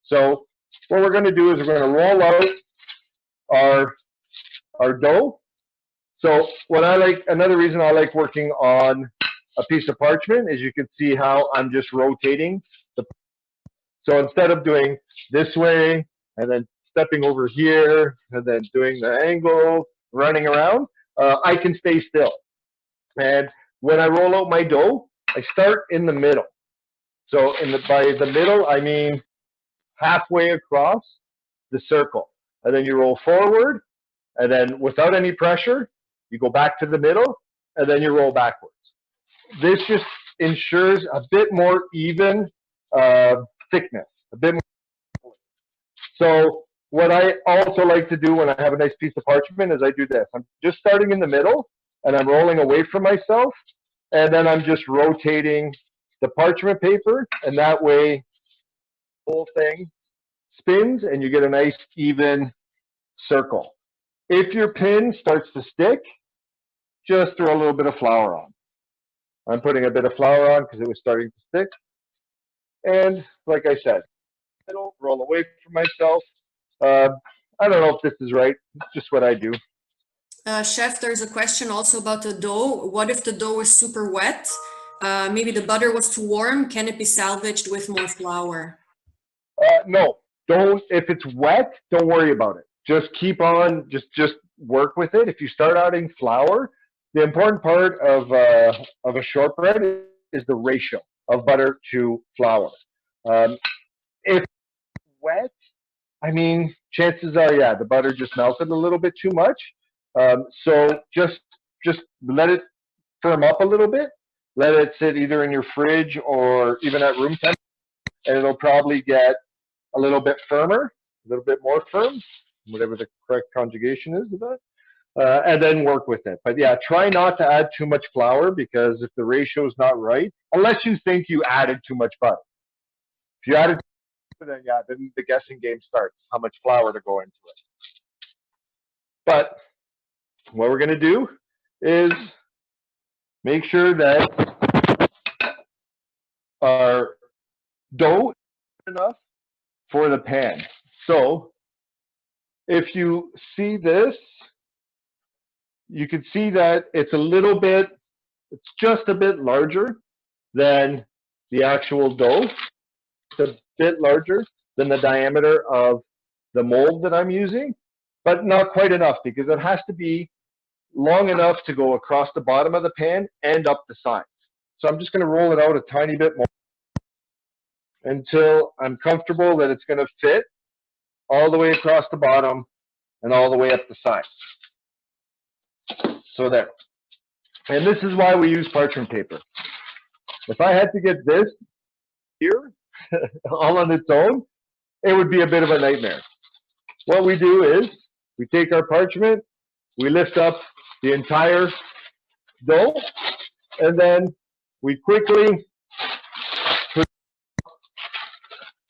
So what we're going to do is we're going to roll out our dough. So what I like, another reason I like working on a piece of parchment is you can see how I'm just rotating. So instead of doing this way and then stepping over here and then doing the angle, running around, I can stay still. And when I roll out my dough, I start in the middle. So by the middle, I mean halfway across the circle. And then you roll forward, and then without any pressure, you go back to the middle, and then you roll backwards. This just ensures a bit more even thickness, a bit more. So what I also like to do when I have a nice piece of parchment is I do this. I'm just starting in the middle, and I'm rolling away from myself, and then I'm just rotating the parchment paper, and that way the whole thing spins, and you get a nice even circle. If your pin starts to stick, just throw a little bit of flour on. I'm putting a bit of flour on because it was starting to stick. And like I said, I don't roll away from myself. I don't know if this is right. It's just what I do. Chef, there's a question also about the dough. What if the dough is super wet? Maybe the butter was too warm. Can it be salvaged with more flour? No, don't. If it's wet, don't worry about it. Just keep on. Just work with it. If you start adding flour, the important part of a shortbread is the ratio of butter to flour. If it's wet, I mean, chances are, yeah, the butter just melted a little bit too much. So just let it firm up a little bit. Let it sit either in your fridge or even at room temperature, and it'll probably get a little bit firmer, a little bit more firm, whatever the correct conjugation is of that. And then work with it. But yeah, try not to add too much flour, because if the ratio is not right, unless you think you added too much butter. If you added, then yeah, then the guessing game starts, how much flour to go into it. But what we're going to do is make sure that our dough is enough for the pan. So if you see this, you can see that it's just a bit larger than the actual dough. It's a bit larger than the diameter of the mold that I'm using, but not quite enough because it has to be long enough to go across the bottom of the pan and up the sides. So I'm just going to roll it out a tiny bit more until I'm comfortable that it's going to fit all the way across the bottom and all the way up the sides. So there. And this is why we use parchment paper. If I had to get this here all on its own, it would be a bit of a nightmare. What we do is we take our parchment, we lift up the entire dough, and then we quickly put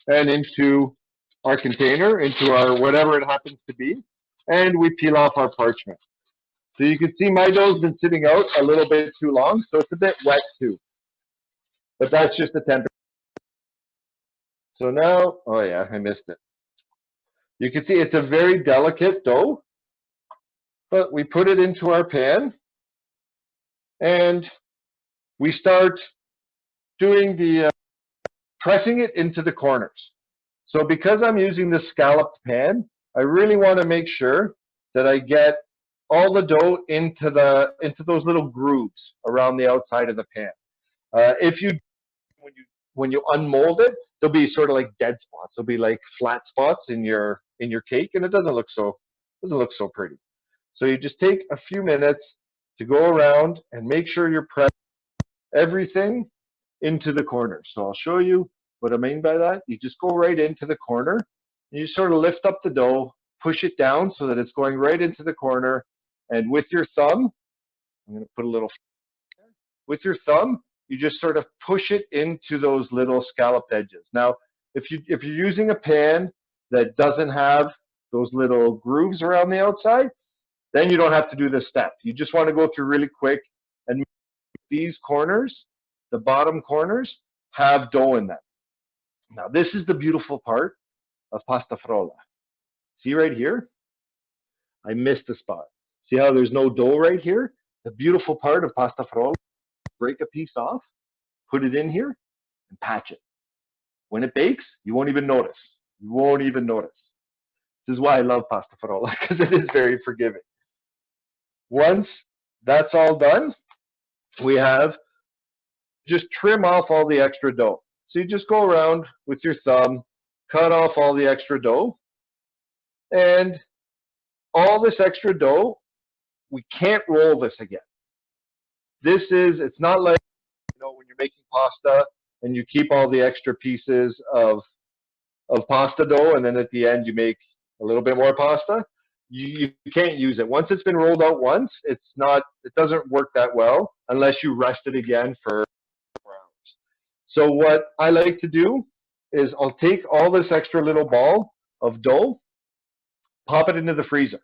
it into our container, into our whatever it happens to be, and we peel off our parchment. So you can see my dough's been sitting out a little bit too long, so it's a bit wet too. But that's just the temperature. So now, oh yeah, I missed it. You can see it's a very delicate dough, but we put it into our pan and we start doing the pressing it into the corners. So because I'm using this scalloped pan, I really want to make sure that I get all the dough into those little grooves around the outside of the pan. When you unmold it, there'll be sort of like dead spots. There'll be like flat spots in your cake, and it doesn't look so pretty. So you just take a few minutes to go around and make sure you're pressing everything into the corner. So I'll show you what I mean by that. You just go right into the corner, and you sort of lift up the dough, push it down so that it's going right into the corner, and with your thumb, I'm going to put a little, with your thumb, you just sort of push it into those little scalloped edges. Now, if you're using a pan that doesn't have those little grooves around the outside, then you don't have to do this step. You just want to go through really quick, and these corners, the bottom corners, have dough in them. Now, this is the beautiful part of pasta frolla. See right here? I missed a spot. See how there's no dough right here? The beautiful part of pasta frolla, break a piece off, put it in here, and patch it. When it bakes, you won't even notice. You won't even notice. This is why I love pasta frolla, because it is very forgiving. Once that's all done, we have just trim off all the extra dough. So you just go around with your thumb, cut off all the extra dough, and all this extra dough, we can't roll this again. It's not like, when you're making pasta and you keep all the extra pieces of pasta dough, and then at the end you make a little bit more pasta. You can't use it. Once it's been rolled out once, it doesn't work that well unless you rest it again for 4 hours. So what I like to do is I'll take all this extra little ball of dough, pop it into the freezer.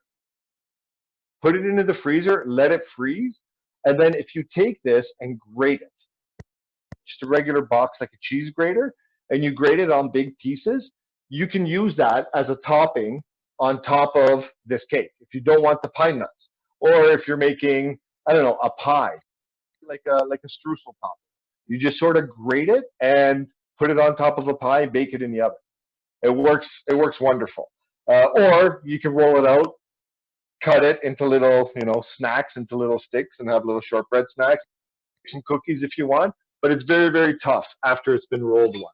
Put it into the freezer, let it freeze, and then if you take this and grate it, just a regular box like a cheese grater, and you grate it on big pieces, you can use that as a topping on top of this cake if you don't want the pine nuts, or if you're making, I don't know, a pie, like a streusel topping. You just sort of grate it and put it on top of a pie and bake it in the oven. It works wonderful. Or you can roll it out, cut it into little, snacks, into little sticks, and have little shortbread snacks, some cookies if you want. But it's very, very tough after it's been rolled once.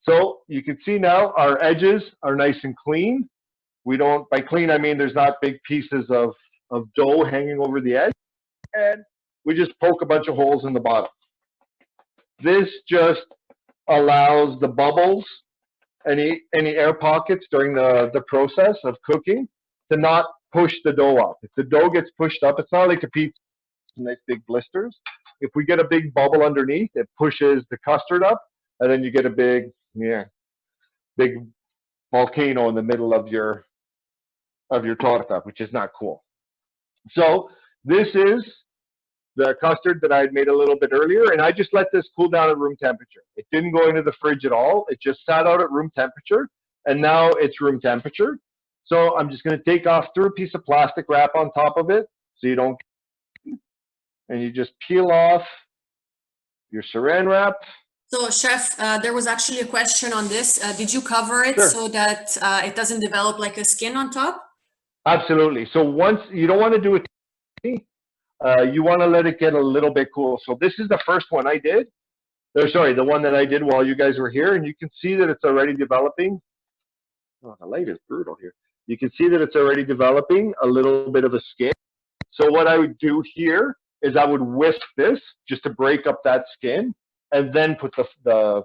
So you can see now our edges are nice and clean. By clean, I mean there's not big pieces of dough hanging over the edge. And we just poke a bunch of holes in the bottom. This just allows the bubbles, any air pockets during the process of cooking, to not push the dough up. If the dough gets pushed up, it's not like a pizza, nice big blisters. If we get a big bubble underneath, it pushes the custard up, and then you get a big volcano in the middle of your torta, which is not cool. So this is the custard that I had made a little bit earlier, and I just let this cool down at room temperature. It didn't go into the fridge at all. It just sat out at room temperature, and now it's room temperature. So I'm just going to take off, through a piece of plastic wrap on top of it so you don't, and you just peel off your saran wrap. So, Chef, there was actually a question on this. Did you cover it Sure. so that it doesn't develop like a skin on top? Absolutely. So once, you don't want to do it, you want to let it get a little bit cool. So this is the first one I did. Or sorry, the one that I did while you guys were here, and you can see that it's already developing. Oh, the light is brutal here. You can see that it's already developing a little bit of a skin. So what I would do here is I would whisk this just to break up that skin, and then put the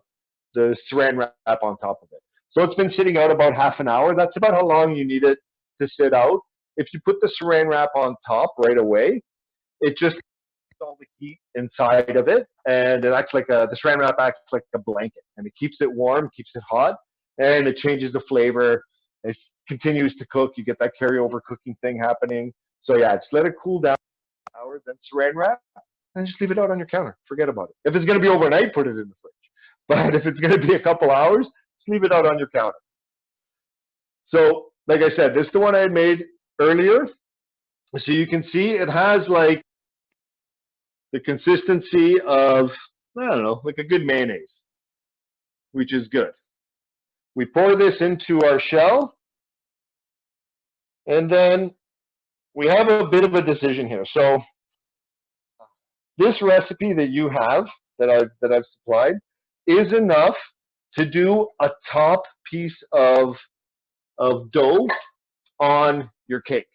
saran wrap on top of it. So it's been sitting out about half an hour. That's about how long you need it to sit out. If you put the saran wrap on top right away, it just gets all the heat inside of it, and it acts like the saran wrap acts like a blanket, and it keeps it warm, keeps it hot, and it changes the flavor. It continues to cook. You get that carryover cooking thing happening. So yeah, just let it cool down for hours, then saran wrap, and just leave it out on your counter. Forget about it. If it's going to be overnight, put it in the fridge. But if it's going to be a couple hours, just leave it out on your counter. So like I said, this is the one I had made earlier. So you can see it has like the consistency of, I don't know, like a good mayonnaise, which is good. We pour this into our shell, and then we have a bit of a decision here. So this recipe that you have, that I've supplied, is enough to do a top piece of dough on your cake.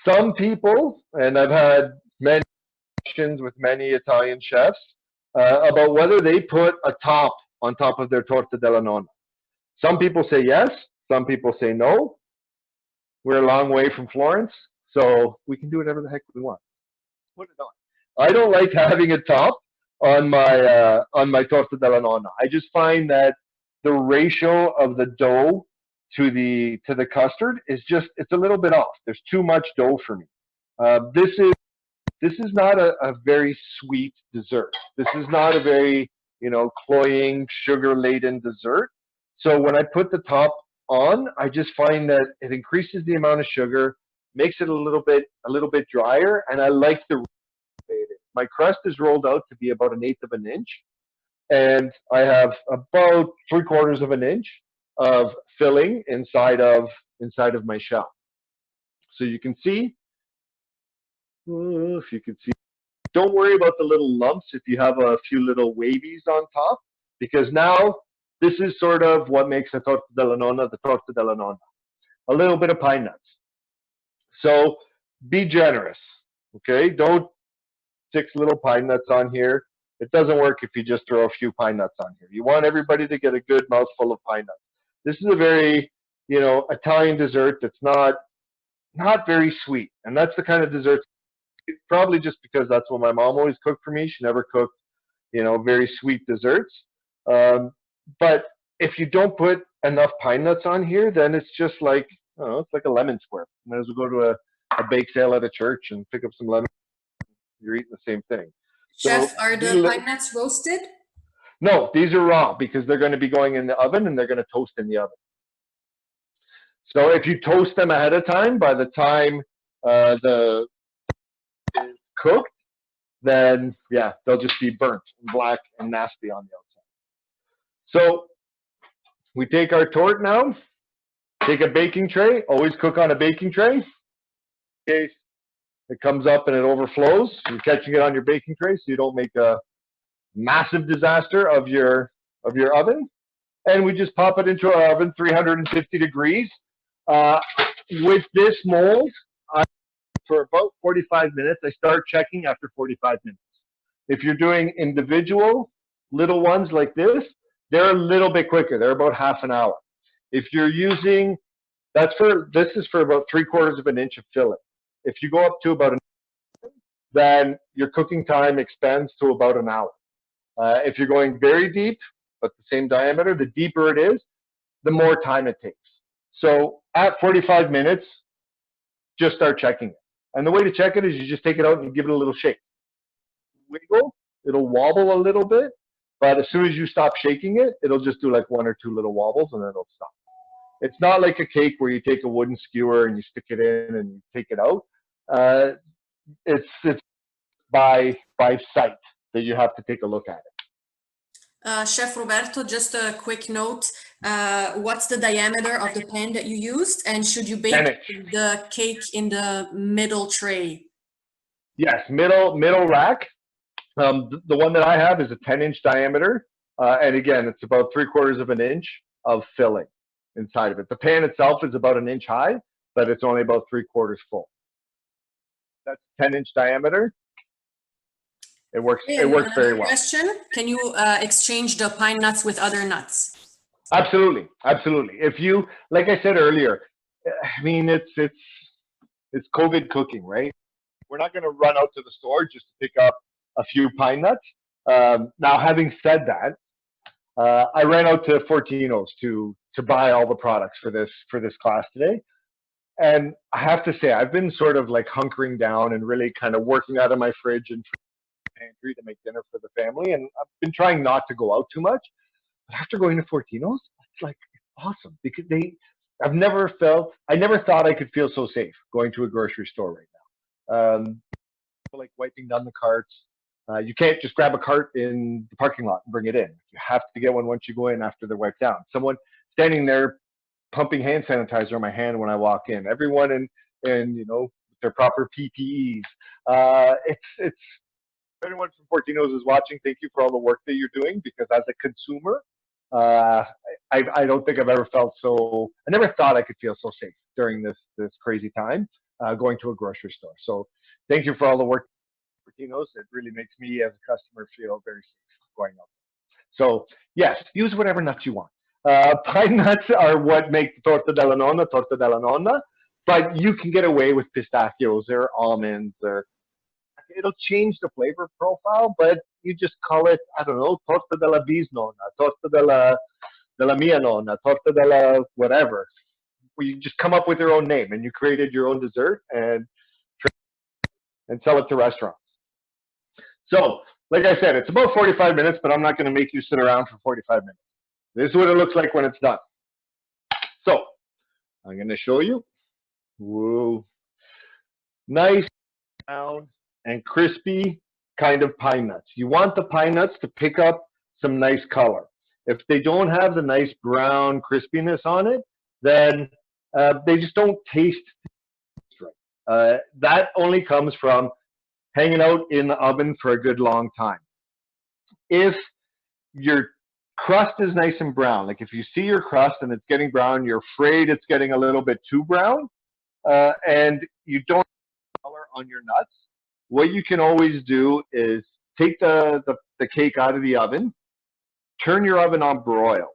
Some people, and I've had many questions with many Italian chefs about whether they put a top on top of their torta della nonna. Some people say yes, some people say no. We're a long way from Florence, so we can do whatever the heck we want. Put it on. I don't like having a top on my torta della nonna. I just find that the ratio of the dough to the custard is just, it's a little bit off. There's too much dough for me. This is not a very sweet dessert. This is not a very, cloying, sugar-laden dessert. So when I put the top on, I just find that it increases the amount of sugar, makes it a little bit drier, and I like the way it is. My crust is rolled out to be about 1/8 of an inch, and I have about 3/4 of an inch of filling inside of my shell. So you can see, if you can see, don't worry about the little lumps if you have a few little wavies on top, because now this is sort of what makes a torta della nonna the torta della nonna. A little bit of pine nuts. So be generous, okay? Don't 6 little pine nuts on here. It doesn't work if you just throw a few pine nuts on here. You want everybody to get a good mouthful of pine nuts. This is a very, Italian dessert that's not very sweet, and that's the kind of dessert. Probably just because that's what my mom always cooked for me. She never cooked, very sweet desserts. But if you don't put enough pine nuts on here, then it's just like, it's like a lemon square. You might as well go to a bake sale at a church and pick up some lemon. You're eating the same thing. Chef, So, are the pine nuts roasted? No, these are raw because they're going to be going in the oven and they're going to toast in the oven. So if you toast them ahead of time, by the time the is cooked, then yeah, they'll just be burnt and black and nasty on the outside. So we take our torte now, take a baking tray, always cook on a baking tray. In case it comes up and it overflows, you're catching it on your baking tray so you don't make a massive disaster of your oven. And we just pop it into our oven, 350 degrees. With this mold, for about 45 minutes. I start checking after 45 minutes. If you're doing individual little ones like this, they're a little bit quicker. They're about half an hour. If you're using, this is for about 3/4 of an inch of filling. If you go up to about an inch, then your cooking time expands to about an hour. If you're going very deep, but the same diameter, the deeper it is, the more time it takes. So at 45 minutes, just start checking it. And the way to check it is you just take it out and you give it a little shake. Wiggle, it'll wobble a little bit, but as soon as you stop shaking it, it'll just do like 1 or 2 little wobbles and then it'll stop. It's not like a cake where you take a wooden skewer and you stick it in and you take it out. It's by sight that you have to take a look at it. Chef Roberto, just a quick note. What's the diameter of the pan that you used? And should you bake the cake in the middle tray? Yes, middle rack. The one that I have is a 10-inch diameter. And again, it's about 3/4 of an inch of filling inside of it. The pan itself is about 1 inch high, but it's only about 3/4 full. That's 10-inch diameter. It works very well. Question, can you exchange the pine nuts with other nuts? Absolutely, absolutely. If you, like I said earlier, I mean, it's COVID cooking, right? We're not going to run out to the store just to pick up a few pine nuts. Now, having said that, I ran out to Fortino's to buy all the products for this class today. And I have to say, I've been sort of like hunkering down and really kind of working out of my fridge and pantry to make dinner for the family. And I've been trying not to go out too much. But after going to Fortino's, it's like awesome because I never thought I could feel so safe going to a grocery store right now. Like wiping down the carts. You can't just grab a cart in the parking lot and bring it in. You have to get one once you go in after they're wiped down. Someone standing there pumping hand sanitizer on my hand when I walk in. Everyone in their proper PPEs. It's if anyone from Fortino's is watching, thank you for all the work that you're doing, because as a consumer, I don't think I've ever felt so. I never thought I could feel so safe during this crazy time going to a grocery store. So thank you for all the work. Fortino's, it really makes me as a customer feel very safe going out. So yes, use whatever nuts you want. Pine nuts are what make Torta della Nonna, but you can get away with pistachios or almonds, or it'll change the flavor profile, but you just call it, I don't know, Torta della Bisnonna, Torta della mia nonna, Torta della whatever. You just come up with your own name and you created your own dessert and sell it to restaurants. So, like I said, it's about 45 minutes, but I'm not going to make you sit around for 45 minutes. This is what it looks like when it's done. So, I'm going to show you. Whoa. Nice, brown, and crispy kind of pine nuts. You want the pine nuts to pick up some nice color. If they don't have the nice brown crispiness on it, then they just don't taste right. That only comes from hanging out in the oven for a good long time. If your crust is nice and brown, like if you see your crust and it's getting brown, you're afraid it's getting a little bit too brown, and you don't have color on your nuts, what you can always do is take the cake out of the oven, turn your oven on broil,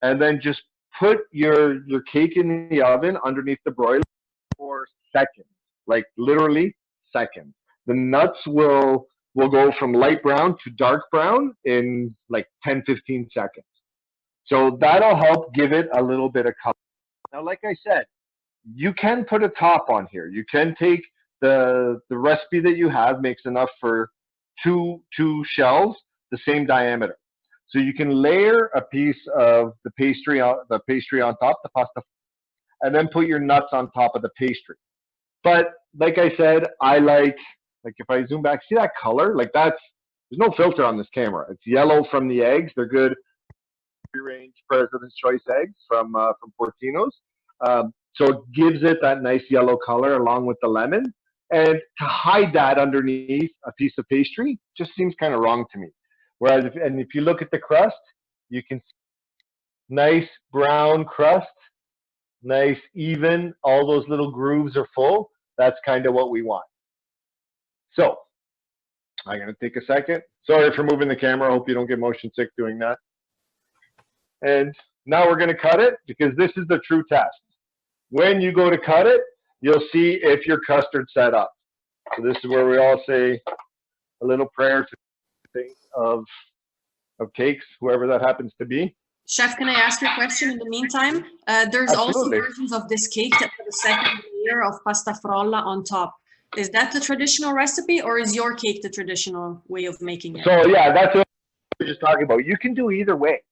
and then just put your cake in the oven underneath the broiler for seconds, like literally seconds. The nuts will go from light brown to dark brown in like 10-15 seconds. So that'll help give it a little bit of color. Now, like I said, you can put a top on here. You can take the recipe that you have makes enough for two shells the same diameter. So you can layer a piece of the pastry on top, the pasta, and then put your nuts on top of the pastry. But like I said, I like if I zoom back, see that color? Like there's no filter on this camera. It's yellow from the eggs. They're good free-range President's Choice eggs from Fortino's. So it gives it that nice yellow color along with the lemon. And to hide that underneath a piece of pastry just seems kind of wrong to me. Whereas if you look at the crust, you can see nice brown crust, nice even, all those little grooves are full. That's kind of what we want. So I'm going to take a second. Sorry for moving the camera. I hope you don't get motion sick doing that. And now we're going to cut it, because this is the true test. When you go to cut it, you'll see if your custard's set up. So this is where we all say a little prayer to think of cakes, whoever that happens to be. Chef, can I ask you a question in the meantime? There's Absolutely. also versions of this cake that have a second layer of pasta frolla on top. Is that the traditional recipe, or is your cake the traditional way of making it? So yeah, that's what I was just talking about. You can do either way.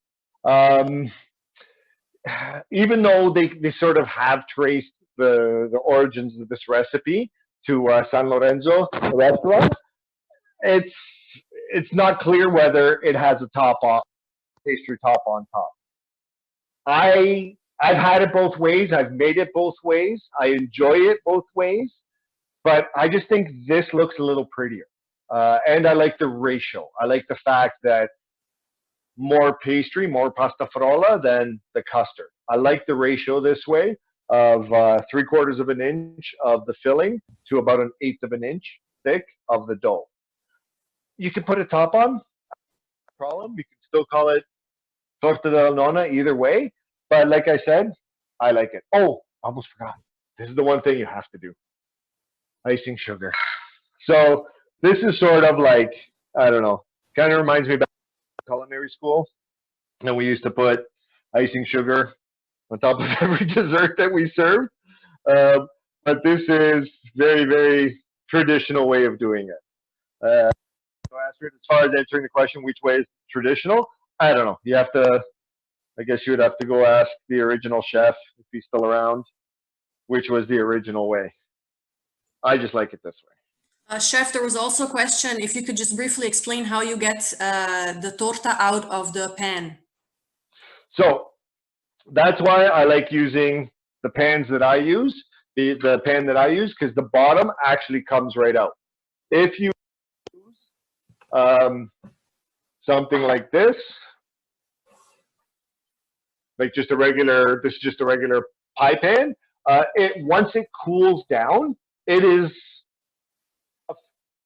Even though they sort of have traced the origins of this recipe to San Lorenzo restaurant, it's not clear whether it has a pastry top on top. I've had it both ways. I've made it both ways. I enjoy it both ways, but I just think this looks a little prettier. And I like the ratio. I like the fact that more pastry, more pasta frolla than the custard. I like the ratio this way of 3/4 of an inch of the filling to about 1/8 of an inch thick of the dough. You can put a top on, no problem. You can still call it Torta della Nonna either way. But like I said, I like it. Oh, almost forgot. This is the one thing you have to do. Icing sugar. So this is sort of like, I don't know, kind of reminds me about culinary school. And we used to put icing sugar on top of every dessert that we served. But this is very, very traditional way of doing it. So Astrid, as far as answering the question, which way is traditional? I don't know. You have to, I guess you would have to go ask the original chef, if he's still around, which was the original way. I just like it this way. Chef, there was also a question, if you could just briefly explain how you get the torta out of the pan. So that's why I like using the pans that I use, the pan that I use, because the bottom actually comes right out. If you use something like this, like just a regular, this is just a regular pie pan, once it cools down, it is,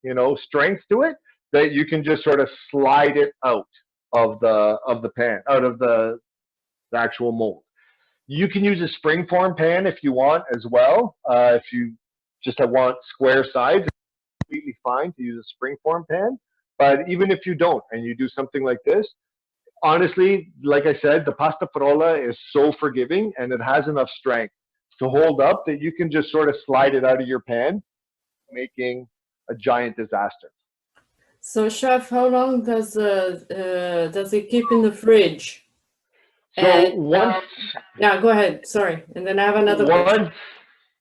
you know, strength to it that you can just sort of slide it out of the pan, out of the actual mold. You can use a springform pan if you want as well. If you just want square sides, it's completely fine to use a springform pan. But even if you don't and you do something like this, honestly, like I said, the pasta frolla is so forgiving and it has enough strength to hold up that you can just sort of slide it out of your pan, making a giant disaster. So, Chef, how long does it keep in the fridge? So once, yeah, go ahead. Sorry, and then I have another question.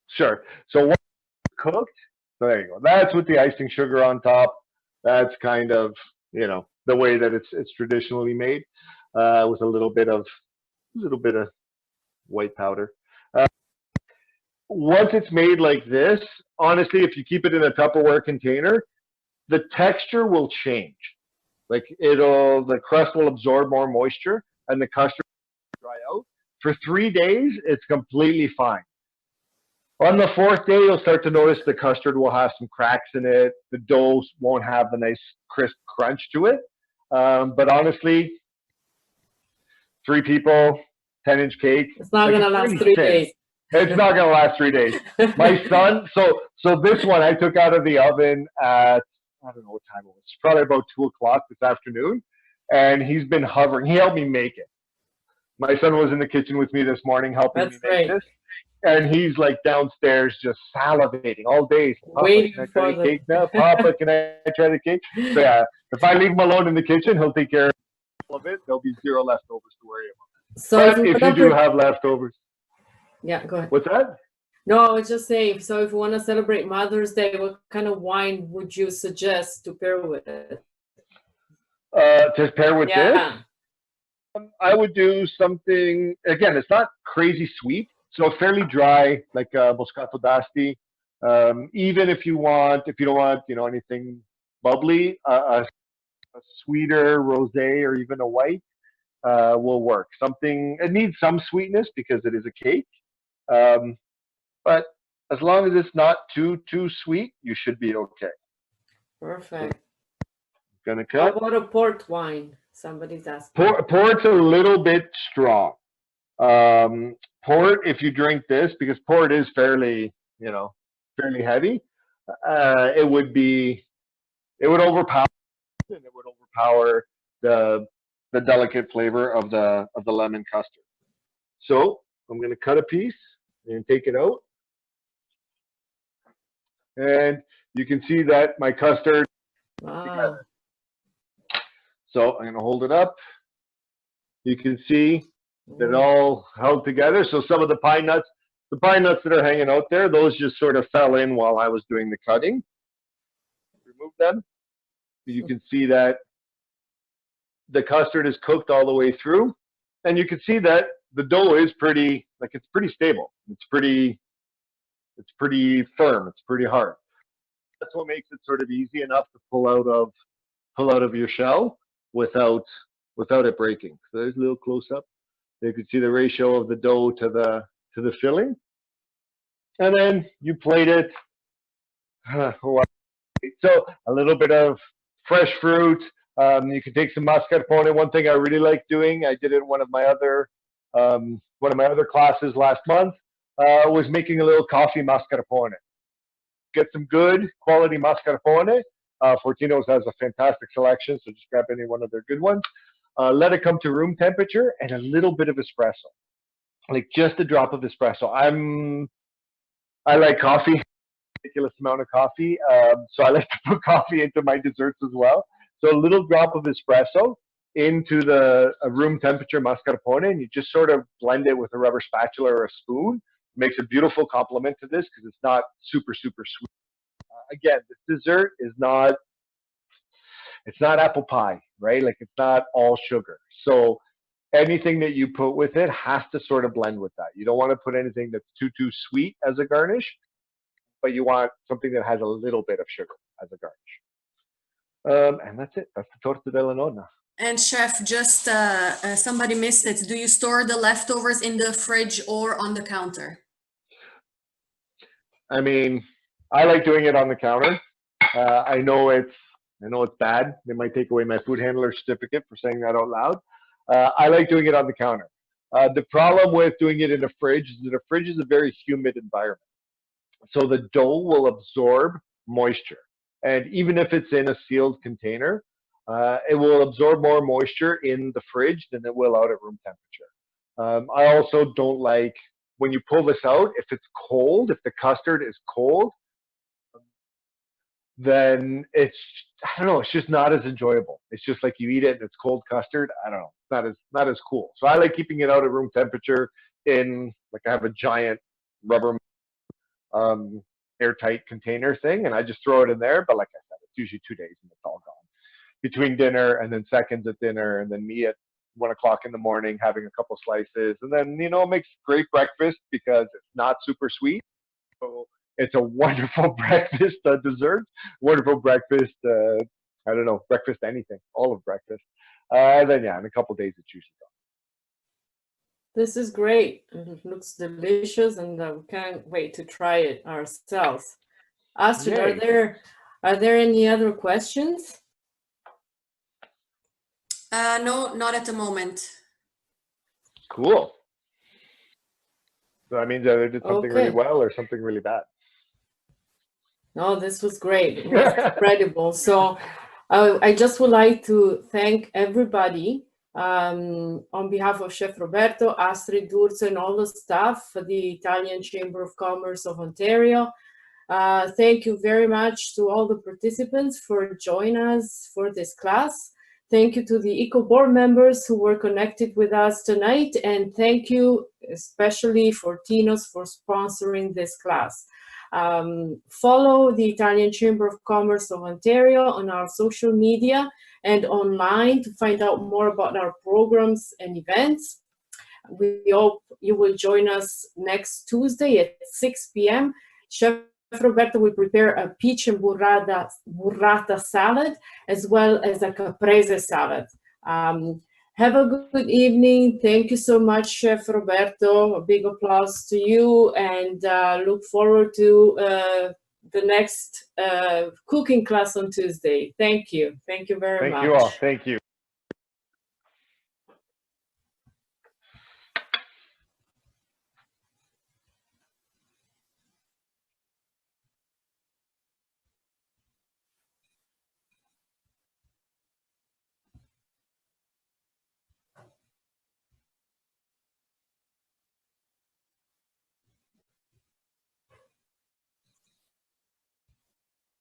Sure. So once it's cooked, so there you go. That's with the icing sugar on top. That's kind of, you know, the way that it's traditionally made, with a little bit of white powder. Once it's made like this, honestly, if you keep it in a Tupperware container, the texture will change. Like the crust will absorb more moisture and the custard will dry out. For 3 days, it's completely fine. On the 4th day, you'll start to notice the custard will have some cracks in it. The dough won't have the nice crisp crunch to it. But honestly, 3 people, 10-inch cake. It's not going to last 3 days. It's not going to last 3 days. My son, so this one I took out of the oven at, I don't know what time it was, probably about 2 o'clock this afternoon. And he's been hovering. He helped me make it. My son was in the kitchen with me this morning helping me make this. And he's like downstairs just salivating all day. Papa, waiting can I try the cake now? Papa, can I try the cake? So yeah, if I leave him alone in the kitchen, he'll take care of all of it. There'll be 0 leftovers to worry about. So but if you do have leftovers. Yeah, go ahead. What's that? No, I was just saying, so if you want to celebrate Mother's Day, what kind of wine would you suggest to pair with it? To pair with this? I would do something, again, it's not crazy sweet, so fairly dry, like Moscato d'Asti. Even if you don't want, you know, anything bubbly, a sweeter rosé or even a white will work. Something, it needs some sweetness because it is a cake. But as long as it's not too sweet, you should be okay. Perfect. Gonna cut. How about a port wine? Somebody's asking. Port's a little bit strong. Port, if you drink this, because port is fairly, you know, fairly heavy, it would overpower, and it would overpower the delicate flavor of the lemon custard. So I'm gonna cut a piece and take it out. And you can see that my custard Wow. So I'm going to hold it up. You can see that it all held together. So some of the pine nuts that are hanging out there, those just sort of fell in while I was doing the cutting. Remove them. You can see that the custard is cooked all the way through. And you can see that the dough is pretty, like, it's pretty stable. It's pretty firm. It's pretty hard. That's what makes it sort of easy enough to pull out of your shell without it breaking. So there's a little close up. You can see the ratio of the dough to the filling, and then you plate it. So a little bit of fresh fruit. You can take some mascarpone. One thing I really like doing, I did it in one of my other classes last month, was making a little coffee mascarpone. Get some good quality mascarpone. Fortino's has a fantastic selection, so just grab any one of their good ones. Let it come to room temperature and a little bit of espresso, like just a drop of espresso. I like coffee, ridiculous amount of coffee, so I like to put coffee into my desserts as well. So a little drop of espresso into the room temperature mascarpone, and you just sort of blend it with a rubber spatula or a spoon. It makes a beautiful complement to this because it's not super sweet. Again, this dessert is not, it's not apple pie, right? Like, it's not all sugar. So anything that you put with it has to sort of blend with that. You don't want to put anything that's too sweet as a garnish, but you want something that has a little bit of sugar as a garnish. And that's it. That's the torta della nonna. And chef, just somebody missed it. Do you store the leftovers in the fridge or on the counter? I mean, I like doing it on the counter. I know it's bad. They might take away my food handler certificate for saying that out loud. I like doing it on the counter. The problem with doing it in a fridge is that a fridge is a very humid environment. So the dough will absorb moisture. And even if it's in a sealed container, it will absorb more moisture in the fridge than it will out at room temperature. I also don't like, when you pull this out, if it's cold, if the custard is cold, then it's, I don't know, it's just not as enjoyable. It's just like you eat it and it's cold custard. I don't know, it's not as cool. So I like keeping it out at room temperature in, like, I have a giant rubber airtight container thing, and I just throw it in there. But like I said, it's usually 2 days and it's all gone. Between dinner and then seconds at dinner, and then me at 1 o'clock in the morning having a couple slices, and then, you know, it makes great breakfast because it's not super sweet. So it's a wonderful breakfast dessert, wonderful breakfast, I don't know, breakfast anything, all of breakfast. Then yeah, in a couple days it's usually done. This is great. It looks delicious, and we can't wait to try it ourselves. Astrid, are there any other questions? No, not at the moment. Cool. So that means either did something really well or something really bad. No, this was great. It was incredible. So I just would like to thank everybody on behalf of Chef Roberto, Astrid, Durzo, and all the staff for the Italian Chamber of Commerce of Ontario. Thank you very much to all the participants for joining us for this class. Thank you to the ICCO board members who were connected with us tonight, and thank you especially for Tino's for sponsoring this class. Follow the Italian Chamber of Commerce of Ontario on our social media and online to find out more about our programs and events. We hope you will join us next Tuesday at 6 p.m. Chef Roberto will prepare a peach and burrata salad, as well as a caprese salad. Have a good evening. Thank you so much, Chef Roberto. A big applause to you, and look forward to the next cooking class on Tuesday. Thank you. Thank you very much. Thank you all. Thank you.